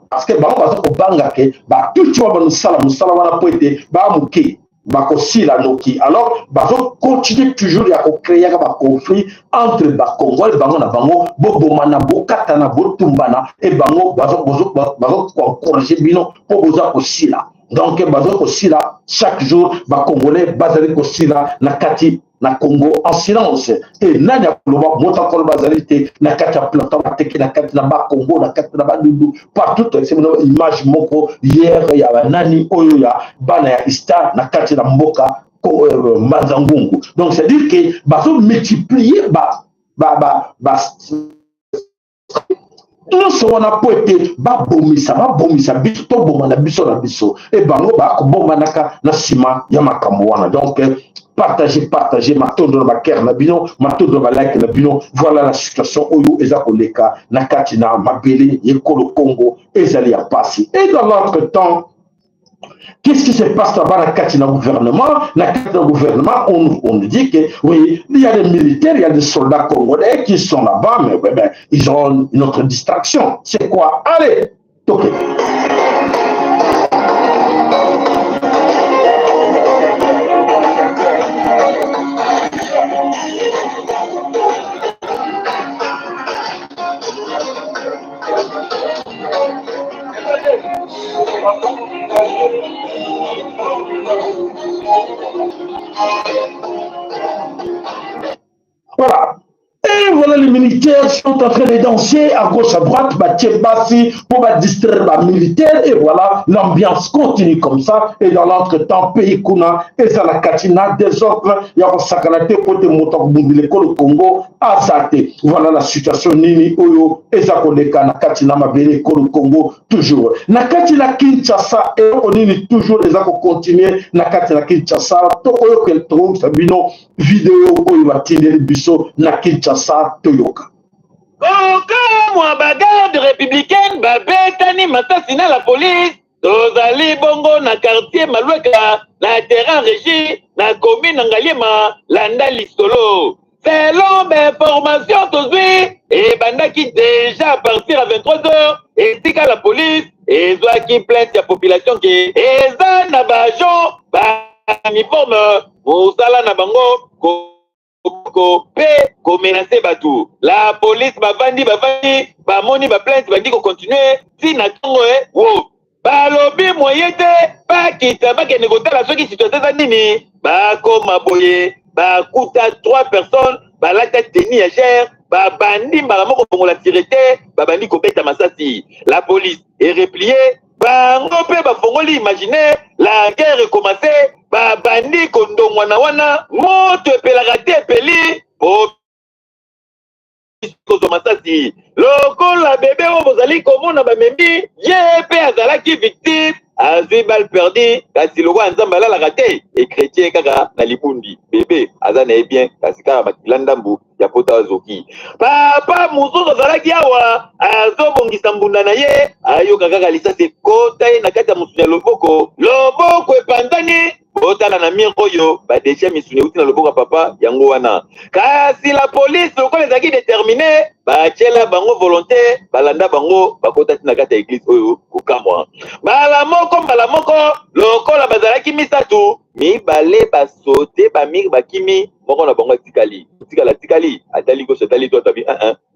parce que bango va se banga que tout tu vas nous sala wana poete ba muke ba ko sila noki. Alors bazo continuer toujours ya ko créer un conflit entre ba Congo et bango na bango, boboma na bokata na botumbana et bango bazo corriger bino pour boza ko sila. Donc bazo ko sila chaque jour ba Congolais bazali ko sila na kati na Congo en silence et nani akoloba mota ko bazalité na kati ya plateau teke na kati na ba Congo na kati na ba Dundu partout c'est une image moko hier ya nani oyo ya bana ya Ista na kati na mboka Mazangungu. Donc c'est dire que bazo multiplier nous sommes à poété, babomisa, biso, to bomana biso na biso, et bango ba kobomanaka na sima yamakamwana. Donc partagez, matondo na ker na bino, matondo na like na bino. Voilà la situation oyo ezakoleka na katina mabele yekolo Congo ezali ya pasi. Et dans l'autre temps, qu'est-ce qui se passe là-bas dans le gouvernement? Dans le gouvernement, on nous dit que oui, il y a des militaires, il y a des soldats congolais qui sont là-bas, mais ils ont une autre distraction. C'est quoi? Allez, ok. Voilà. Et voilà, les militaires sont en train de danser à gauche, à droite, pour distraire les militaires. Et voilà, l'ambiance continue comme ça. Et dans l'entretemps, pays Kuna, et Zalakatina, des autres, il y a un sacanate pour te monter le Congo, Azate. Voilà la situation Nini Oyo, et Zakoleka, Nakatina Mabele, Congo, toujours. Nakatina Kinshasa, et on dit toujours, les Zako continuer, Nakatina Kinshasa, tout Oyo qu'elle trouve, Sabino, vidéo, Oyo, Matine, Bisso, Nakinshasa, Toyoka. Okay. moi bagarde républicaine babetani masasina la police tozali bongo na quartier Maloueka na terrain régi na commune Ngaliema landa lisolo selon l'information tozwi et bandaki déjà à partir à 23h et tika la police et qui plainte la population qui eza na bajon ba uniforme mosala na bango pe ko menacer batou la police bavandi bamoni ba plainte bandi ko continuer si na tongo wo balobi moyen te bakita bakende kotala soki situation eza nini bakoma boye bakuta 3 personnes balata teni ya gere babandi mbala moko bongola tire te babandi kobeta masasi la police est repliée bango mpe bafongoli imagine la guerre commencé babandi kondongwa na wana moto epelaka te epeli kozwa masasi lokola bebe oyo bozali komona bamembi ye mpe azalaki victime azwi bal perdi kasi lokwa nzambe alalaka te ekretien kaka na libundi bebe aza na ye bien kasi kaka makila ndambu ya pota azoki papa mosusu azalaki awa azobongisa mbunda na ye ayoka kaka lisasi ekota ye na kati ya mosuni ya loboko epanzani botala na mire oyo badeshe misuni euti na loboko ya papa yango wana kasi la police lokola ezalaki déterminé batiela bango volonté balanda bango bakota ti na kati ya église oyo kokamwa mbala moko lokola bazalaki misatu mibale basote bamire bakimi moko na bango atikali atali gauche atali droite abi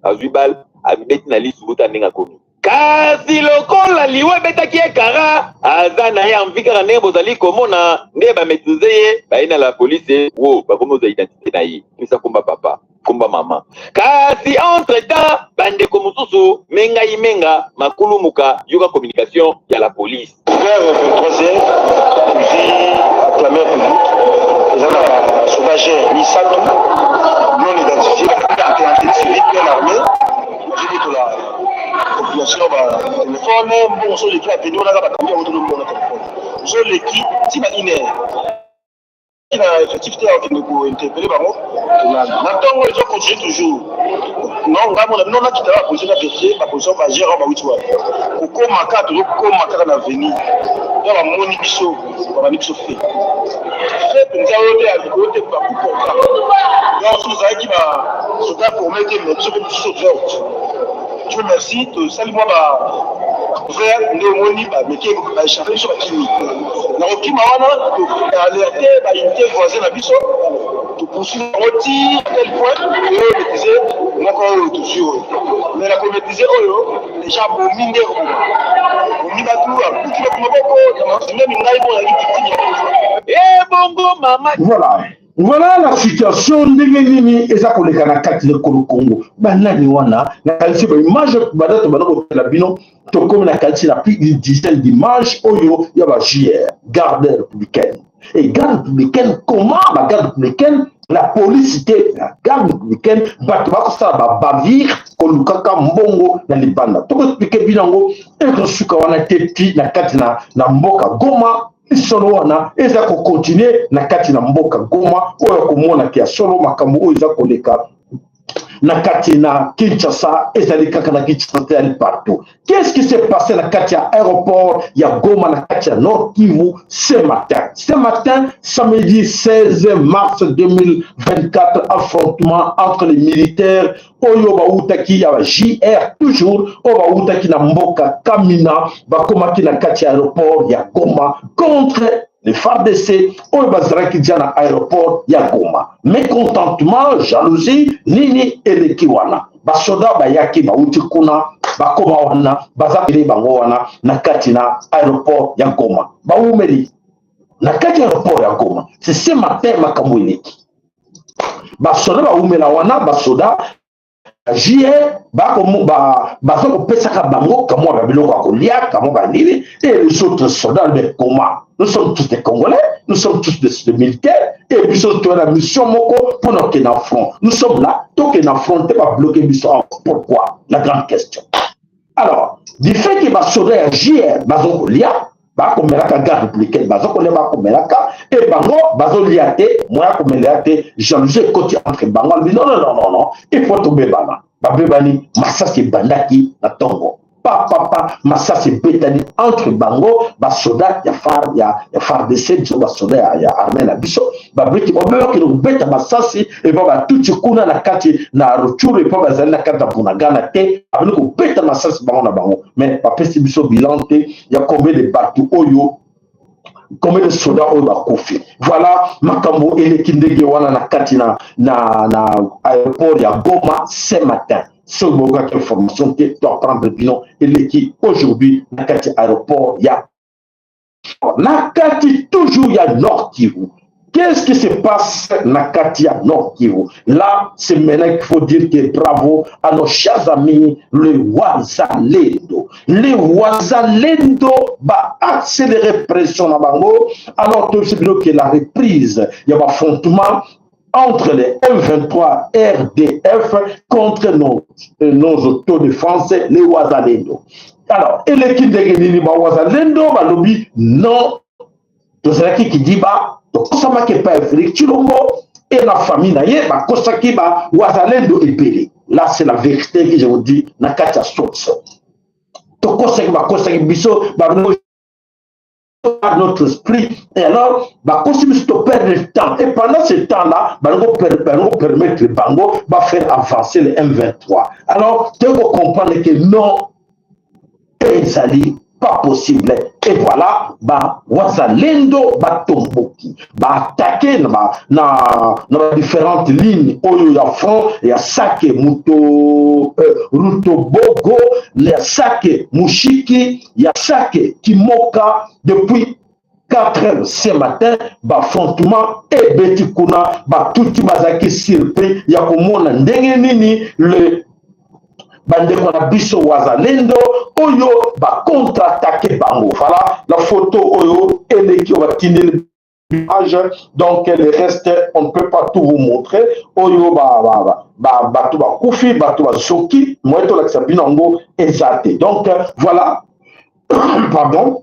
azwi bal abeti na lisu buta ndenge akomi kasi lokola liwe betaki ye kara aza na ye envi kaka ndenge bozali komona nde bamaîtrise ye baye na la police wo bakomi ozwa identité na ye misa komba papa komba mama kasi entre temps bandeko mosusu menga makulumuka yoka communication ya la police vers 23h acclamé public ezaka sauvage misato non identifié civil bien armé j'ai dit que la population ba téléphone bon so l'équipe a tenu on a pas cambié autour de mon téléphone so l'équipe si ba ine il a effectivité à nous interpeller bango na tongo ils ont continué toujours non ngamo non na kitaba position na PC ba position ba gérer ba witwa ko koma ka to ko maka na venir ya ba moni biso ba biso fait penza wote a côté ba ku ko donc sous aki ba soda pour mettre mais biso biso d'autres je merci to salut moi ba couvert nde moni ba meke ba échapper sur kimi na okima wana to alerter ba unité voisin na biso to poursuivre oti tel point et maîtriser moko toujours mais la maîtriser oyo déjà bominde bominde tout a beaucoup de maboko na même ngai bo ya victime bongo mama Voilà la situation ndenge nini eza koleka na kati ya Congo banani wana na kalisi ba image badato badako la bino to comme na kalisi la plus d'une dizaine d'images oyo ya ba JR garde républicaine et garde républicaine comment la garde républicaine la police la garde républicaine bato bakosa ba bavir kolukaka mbongo na libanda to expliquer binango et suka wana teti na kati na mboka Goma solo wana eza ko continuer na kati na mboka Goma oyo komona kia solo makambo oyo eza koleka na kati na Kinshasa ezali kaka na Kinshasa partout. Qu'est-ce qui s'est passé na kati ya aéroport ya Goma na kati ya Nord Kivu ce matin samedi 16 mars 2024 affrontement entre les militaires oyo bautaki ya JR toujours oyo bautaki na mboka Kamina bakomaki na kati ya aéroport ya Goma contre les FARDC oyo bazalaki dia na aéroport ya Goma. Mécontentement, jalousie, nini eleki wana. Basoda bayaki bauti kuna bakoma wana bazakile bango wana na kati na aéroport ya Goma. Baumeli na kati ya aéroport ya Goma. C'est ce matin makambo eleki. Basoda baumela wana basoda JR bazoko pesaka bango kamo babiloko akolia kamo banini et les autres soldats mais comment nous sommes tous des Congolais, nous sommes tous des militaires et puis surtout la mission moko pour nous qu'en front. Nous sommes là, donc qu'en front, pas bloquer mission. Pourquoi? La grande question. Alors, du fait que ma soeur JR bazoko lia bakomelaka garde républicaine bazokole bakomelaka et bango bazoliate moya komelate jalousie côté entre bango non il faut tomber bana babebani masasi bandaki na tongo papa masasi betani entre bango ba soda ya FARDC ba soda ya armée na biso babeti babeba ki beta masasi et ba tuti kuna na kati na Ruchuru et ba zali na kati na Bunagana te abini ko beta masasi bango na bango mais ba pesi biso bilan te ya combien de bateaux oyo combien de soldats oyo bakufi voilà makambo eleki ndenge wana na kati na aéroport ya Goma ce matin. Ce moment information que tu apprends de bilan eleki aujourd'hui na kati aéroport ya Nakati toujours ya Nord Kivu. Qu'est-ce qui se passe Nakati à Nord Kivu? Là, c'est maintenant qu'il faut dire que bravo à nos chers amis, le Wazalendo. Le Wazalendo va accélérer pression à Bango. Alors, tout ce que la reprise, il y a un affrontement entre les M23 RDF contre nos autodéfense, les Wazalendo. Alors, et l'équipe de Guinée, Wazalendo, lobby, non. Tout ça qui dit, kosama ke pa Félix Tshilombo et la famille naye ba kosaki ba Wazalendo epele. Là c'est la vérité que je vous dis na kati ya source. To kosaki biso ba notre esprit et alors ba kosi biso to perdre le temps et pendant ce temps là ba permettre bango ba faire avancer les M23. Alors tu peux comprendre que non ezali pas possible. Et voilà, Wazalendo Batomboki, attaquer na différentes lignes. Oyo ya front, ya Sake Muto, Rutobogo, ya Sake Mushiki, ya Sake Kimoka, depuis 4 heures ce matin, affrontement et Betikuna, touti bazaki surpris, ya komona ndenge nini le bandeko na biso Wazalendo oyo ba contre-attaquer bango. Voilà la photo oyo eleki on va tiner le image, donc le reste on ne peut pas tout vous montrer. Oyo batu ba kufi batu ba soki moeto la sabinango exacté. Donc voilà pardon,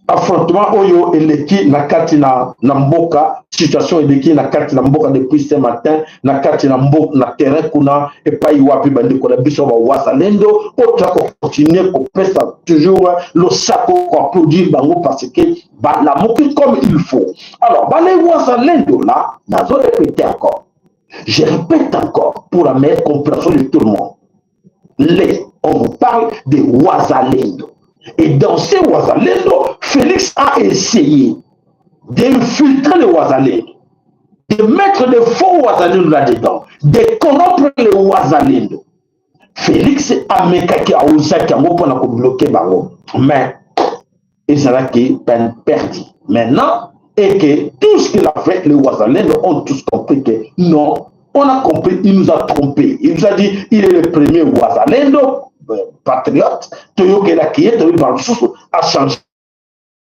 affrontement oyo eleki na kati na mboka, situation eleki na kati na mboka depuis ce matin na kati na mboka na terrain kuna et pas iwapi bandiko na biso ba Wazalendo otra ko continuer ko pesa toujours le sako ko applaudir bango parce que la moquer comme il faut. Alors les Wazalendo là nazo répéter encore, je répète encore pour la meilleure compréhension de tout le monde, on vous parle de Wazalendo. Et dans ces Wazalendo, Félix a essayé d'infiltrer les Wazalendo, de mettre de faux Wazalendo là-dedans, de corrompre les Wazalendo. Félix a mis quelqu'un à Ousaki pour bloquer Bango. Mais ils ont perdu. Maintenant, et que tout ce qu'il a fait, les Wazalendo ont tous compris que non, on a compris, il nous a trompé. Il nous a dit, il est le premier Wazalendo, patriote, qui a changé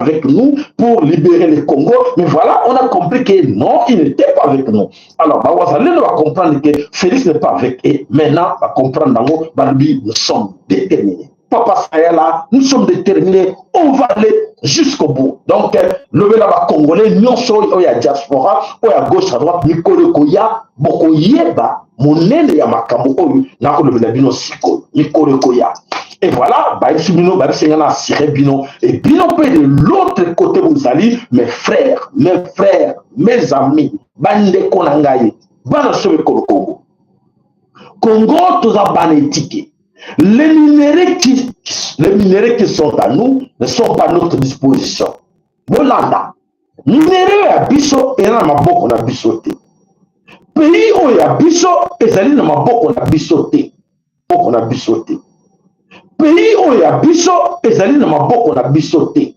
avec nous pour libérer le Congo, mais voilà, on a compris que non, il n'était pas avec nous. Alors, Wazalendo va comprendre que Félix n'est pas avec eux. Maintenant, va comprendre que nous sommes déterminés. Papa Sayala, nous sommes déterminés, on va aller jusqu'au bout. Donc, le là Congolais, nous sommes au diaspora, au gauche, à droite, Mikolo Koya, Boko Yeba, mon aîné Yamakambo, n'a pas le bino Siko, Mikolo Koya. Et voilà, et Bino peut de l'autre côté, vous allez, mes frères, mes amis, Bande Konangaye, Banasobe Kongo. Congo, tout ça, banétique. Les minéraux qui sont à nous ne sont pas à notre disposition. Bolanda, minéraux à biso et na maboko na bisoté. Pays où il y a biso et zali na maboko na bisoté. Boko na bisoté. Pays où il y a biso et zali na maboko na bisoté.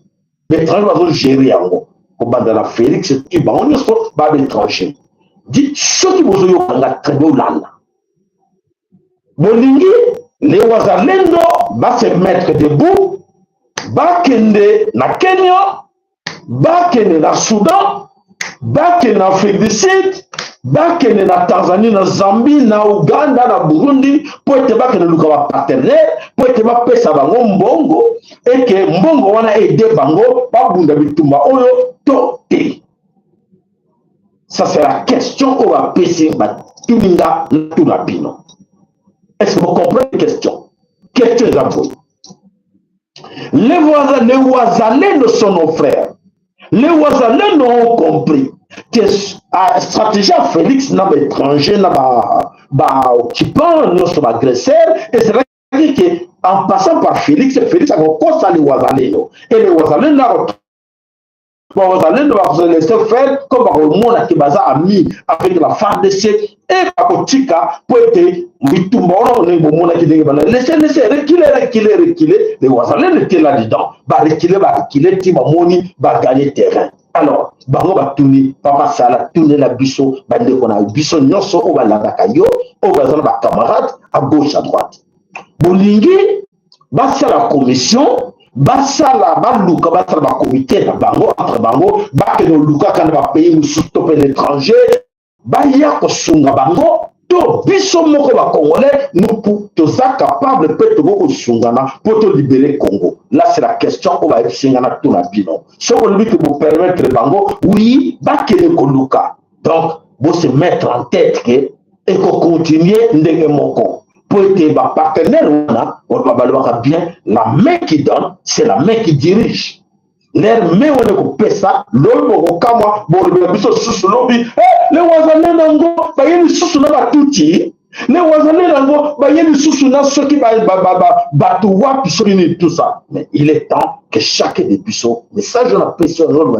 L'étranger va gérer yango. Au bas de la Félix, qui va on est pas l'étranger. Dites ce qui vous yo la très bolanda. Bolingi les Wazalendo va se mettre debout, va kende na Kenya, va kende na Soudan, va kende na Afrique du Sud, va kende na Tanzanie, na Zambie, na Uganda, na Burundi, pour être va kende luka partenaire, pour être va pesa bango mbongo, et que mbongo wana aide bango, pas bunda bitumba oyo tote. Ça c'est la question qu'on va pesa ba tuminga na tunabino. Est-ce que vous comprenez la question? Question example. Les Ouazalais sont nos frères. Les Ouazalais ont compris que la stratégie à Félix n'a pas étranger, n'a pas occupant, nous sommes agresseurs, et c'est vrai qu'en passant par Félix a commencé à les Ouazalais. Et les Ouazalais n'ont pas laisser faire comme le monde qui a mis avec la FARDC et la Kotika pour être laissez reculer. Les Ouazalais étaient là-dedans. Reculer, Timamoni, gagner terrain. Alors, bango va tourner, papa sala, tourner la biso, bande qu'on a biso nyonso, on va la kayo, on va la camarade à gauche, à droite. Bolingi, basa la commission, basa la baluka, basa la comité, bango, entre bango, bake no luka quand va payer ou stopper l'étranger, baya ko sunga bango, to biso moko ba congolais, nous pour que ça capable peut to sungana pour te libérer Congo. Là c'est la question on va singana tout la bino. Ce qu'on lui que vous permettre bango, oui, bake ko luka. Donc, vous se mettre en tête que et qu'on continue ndenge moko. Pour être partenaire, on va bien, la main qui donne, c'est la main qui dirige. L'air main, on est coupé ça, l'homme, on kama, bon, le sous lobby, les Ouazalais nango, bah, y a une sous là, tout les Ouazalais nango, bah, y a une sous là, ceux qui batouwa, puis tout ça. Mais il est temps que chacun des puissants, mais ça, je l'appelle sur le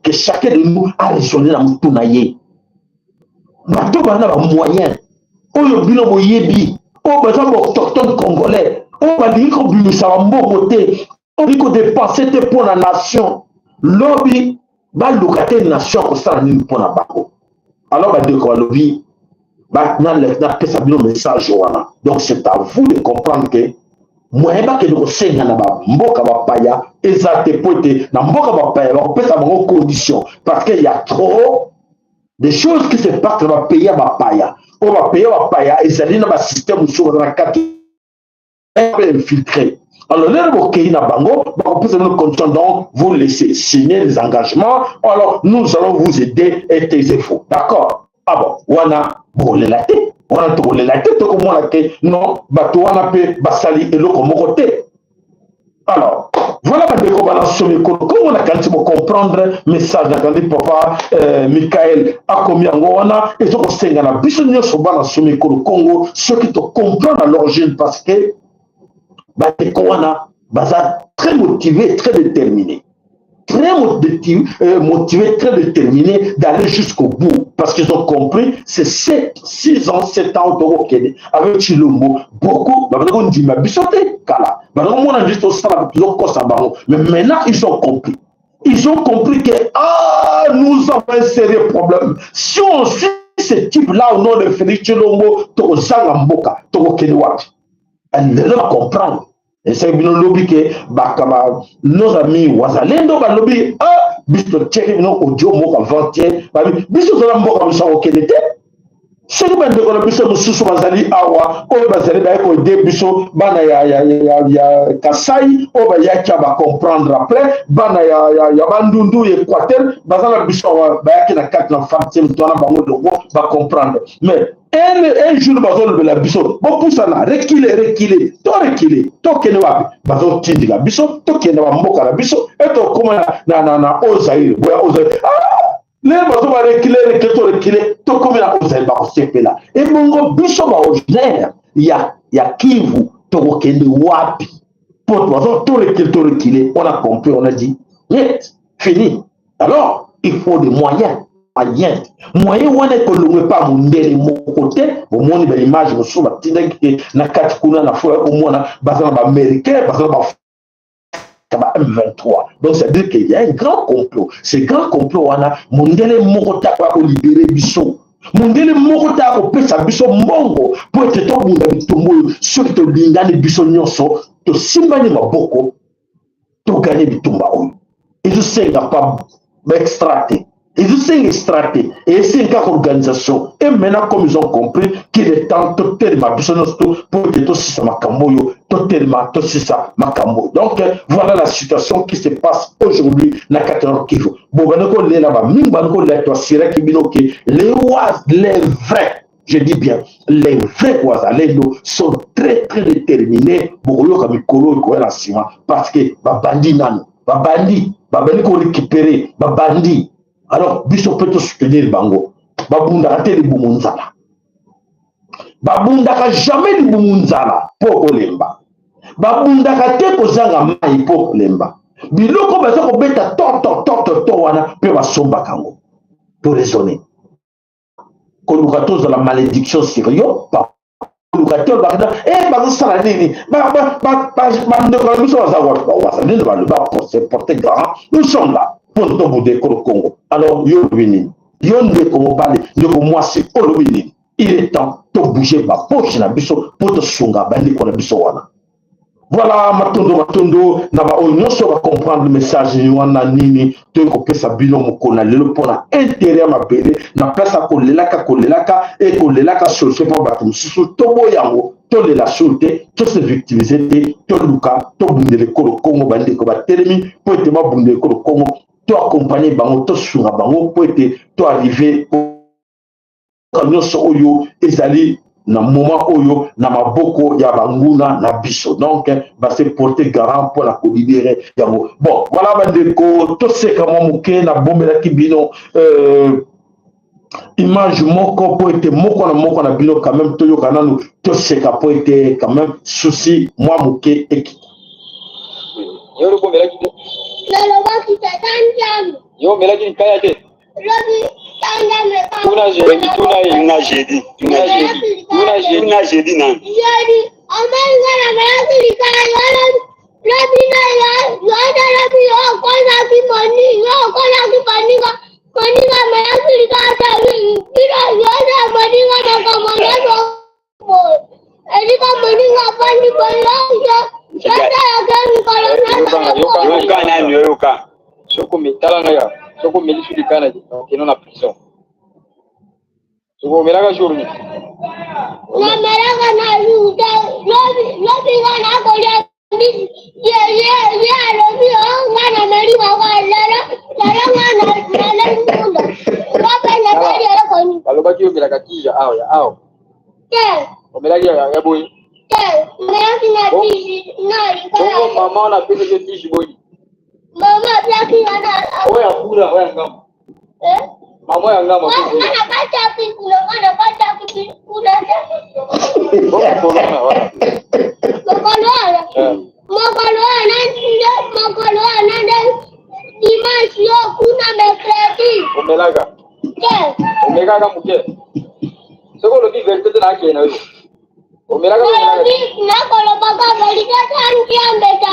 que chacun de nous a raisonné dans le tournaillé. Bateau, on a un moyen. On a bien un yebi. On a besoin d'autochtones congolais. On a dit qu'on a ça va côté. On dit qu'on dépassait pour la nation. Lobby, va locater une nation comme ça pour la bako. Alors, on dit qu'on a lobby. Maintenant, on a un message. Donc, c'est à vous de comprendre que moi, je ne sais pas si mboka bapaya, ezate pote, na mboka bapaya, on peut avoir une condition. Parce qu'il y a trop des choses qui se passent dans le pays à bapaya. On va payer à Paya et ça dit dans le système sur la carte infiltré. Alors, les Bokéi na Bango, on peut nous conditions donc vous laisser signer les engagements. Alors, nous allons vous aider et taisez faux. D'accord? Ah bon, on a brûlé la tête. On a brûlé la tête comme on a fait. Non, on a fait Basali et l'autre côté. Alors, voilà comment on a quand pour comprendre le message de papa Michael Akomiangwana et ce qu'on sait dans la bisonia sur le Congo, ceux qui te comprennent à l'origine parce que Batekoana baza très motivé, très déterminé. Très motivé, très déterminé d'aller jusqu'au bout. Parce qu'ils ont compris, c'est 6 ans, 7 ans au Kenya. Avec Chilombo, beaucoup, on dit, mais bisoté, Kala. Mais maintenant, ils ont compris. Ils ont compris que, nous avons un sérieux problème. Si on suit ce type-là au nom de Félix Chilombo, Toko Zangamboka, Toko Kenwati, elle va comprendre. Et c'est bien lobby que nos amis Ouazalendo ba lobby biso tcheke no audio mo avant-hier biso za mboka biso okelete c'est le bande ko biso mususu bazali awa o bazali ba ko de biso bana ya Kasai o ba ya ba comprendre après bana ya bandundu Équateur bazala biso ba ya na carte na famille tona ba mo ba comprendre mais un jour, bazol de la biso, beaucoup ça n'a reculé, to kenewa, bazol tindi la biso, to kenewa mboka la biso, et to comment na ozaï, les bazol va reculer, to comment na ozaï ba osepe là. Et mongo biso ba originaire, ya Kivu, to kende wapi, pour bazol to reculer, on a compris, on a dit, net, fini. Alors, il faut des moyens. Moyen on est que l'on pas mon côté au monde de l'image me souva tinaki na kati kuna na fois au moins bazana américain bazana M23 donc ça veut dire qu'il y a un grand complot ce grand complot on a mondele mokota pour libérer biso mondele mokota ko pesa biso mbongo pour être to bunda bitumbo ceux qui te lingane biso nyonso to simbani maboko to gagner bitumba on et je sais qu'il n'y a pas extracté. Ils ont extracté et c'est une organisation. Et maintenant, comme ils ont compris qu'il est temps de tellement pour que tout ça makamboyo, totalement tout ça makambo. Donc voilà la situation qui se passe aujourd'hui dans la Katana Kivu. Bon, ben on est là-bas, même ben on est là, toi, c'est vrai que les vrais Je dis bien, les vrais Ouazalendo sont très très déterminés pour parce que babandi nano, babandi qu'on récupérer, babandi. Alors, biso peut soutenir bango. Babunda te li bumunzala. Babunda ka jamais li bumunzala pour Olemba. Babunda ka te ko zanga mai pour Olemba. Biloko baza ko beta to wana pe basomba kango. Pour raisonner. Kolukato za la malédiction sérieux pas kolukato bakda ba sala nini ba ndeko biso za se porter garant. Nous sommes là pour te bouder au Congo. Alors yo vini yo ndeko bale ndeko moi c'est olobini. Il est temps de bouger ma poche na biso pour te sunga bandi ko na biso wana. Voilà, matondo, naba onyoso va comprendre le message ni wana nini, to ko pesa bino mokona lelo pona intérêt ma bele, na pesa ko lelaka et ko lelaka solution pour batum susu tobo yango, to le la soute, to se victimiser, to luka, to bundele ko Congo bandi ko ba telemi, po ete ma bundele ko Congo, to accompagner bango, to sunga bango, po ete to arriver ko nyonso oyo ezali na moment oyo na maboko ya banguna na biso donc va se porter garant pour la libérer yango. Bon voilà bandeko to seka momuke na bombela kibino image moko po ete moko na bino quand même to yoka nanu to seka po ete quand même souci moi muke eki yo lo bombela kibino lalo baki tatanja yo mela kini kaya te lobi tuna jeudi nan jadi amanga na mera likaya lobi na ya lobi yo kona ki panika mera likaya ira yo na panika na kamana no elika panika panika yo yoka soko metala na ya soko melisu likana kino na prison soko melaka journée na melaka na luta lobi na ko ya lobi ngana meli kwa la munda baba na kali ala ko ni baloba kiyo melaka kija ao ke o melaki ya boy ke melaki na tiji na ikala mama na pese je tiji boy mama plaki ana oya kula ngam mama ya ngam ana kata pikula Makoloana dimanche yo kuna mercredi. Omelaga. Ke? Omelaga muke. Soko lo di verte na ke na yo. Omelaga na kolo baka balika tanki ambeta.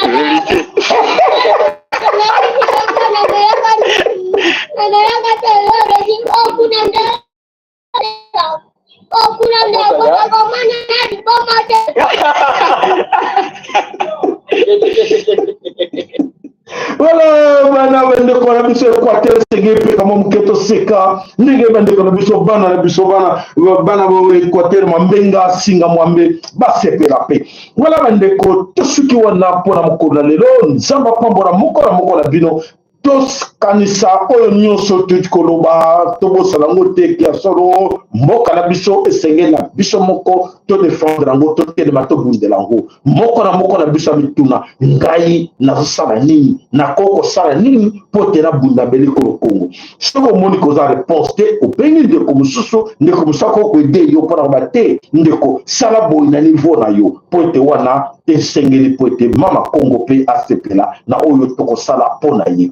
Voilà, bana bende ko na biso Équateur segepe kama mketo seka ndenge bende ko na biso bana bo Équateur mambenga singa mwambe basepela pe. Voilà bende ko tosuki wana pona mokona lelo nzamba pambora moko na bino tos kanisa oyo nyonso tukoloba tobo salango te kia solo mboka na biso esengeli na biso moko to défendre ngo to kede mato bundela ngo moko na biso mituna ngai na sala nini na koko sala nini pote na bunda beli ko Congo soko moni ko za réponse te o bengi de ko mususu ne ko musako ko ide yo pona ba te ndeko sala boy na niveau na yo pote wana esengeli pote mama Congo pe asepela na oyo toko sala pona ye.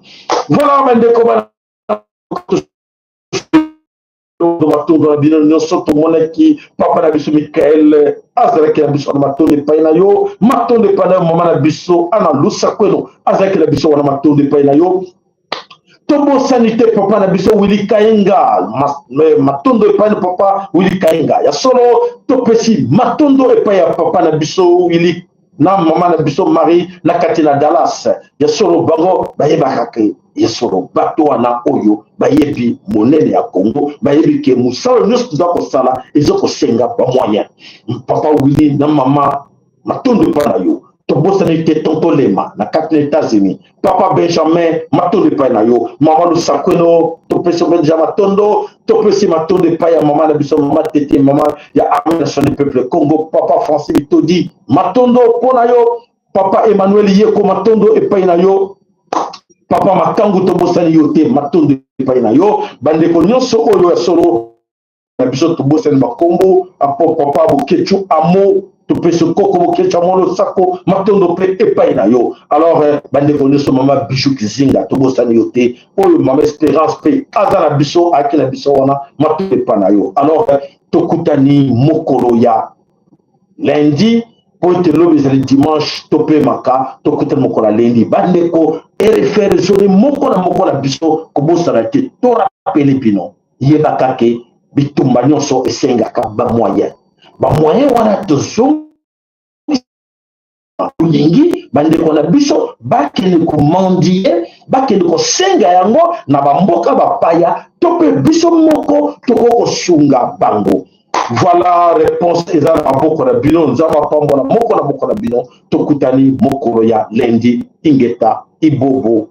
Voilà, bandeko bana tondo bino nyonso tomonaki papa na biso Mikael azalaki na biso na matonde epai na yo matonde epai na yo mama na biso ana lusa kweno azalaki na biso wana matonde epai na yo tobosani te papa na biso Willy Kayenga matondo epai na papa Willy Kayenga ya solo topesi matondo epai ya papa na biso Willy na mama na biso Marie na kati na Dallas ya solo bango bayebaka ke ya solo bato wana oyo bayebi monene ya Congo bayebi ke musala nyonso tuza kosala ezo kosenga ba moyen papa Willy na mama matondo epai na yo tobosani te tonto lema na kati na États-Unis papa Benjamin matondo epai na yo mama Lusakweno topesi déjà matondo topesi matondo epai ya mama na biso mama Tete mama ya armée nationale peuple Congo papa Francis Bitodi matondo pona yo papa Emmanuel Yeko matondo epai na yo papa Makangu tobosani yo te matondo epai na yo bandeko nyonso oyo ya solo na biso tobosani makombo apo papa Bokechu amo topesi koko Bokechu amo sako matondo pe epai na yo alors bandeko nyonso mama Bijou Kizinga tobosani yo te oyo mama Espérance pe aza na biso aki na biso wana matondo epai na yo alors tokutani mokolo ya lundi pour te lever le dimanche topé maka tokutani mokolo ya lundi bandeko RFR zone moko na biso kobosana te to rappele bino yebaka ke bitumba nyonso esengaka bamoyen wana tozongi yingi bandeko na biso bakende komandie bakende kosenga yango na bamboka bapaya tope biso moko tokokosunga bango. Voilà réponse eza na maboko na bino nzamba pambola moko na boko na bino tokutani mokolo ya lundi ingeta ibobo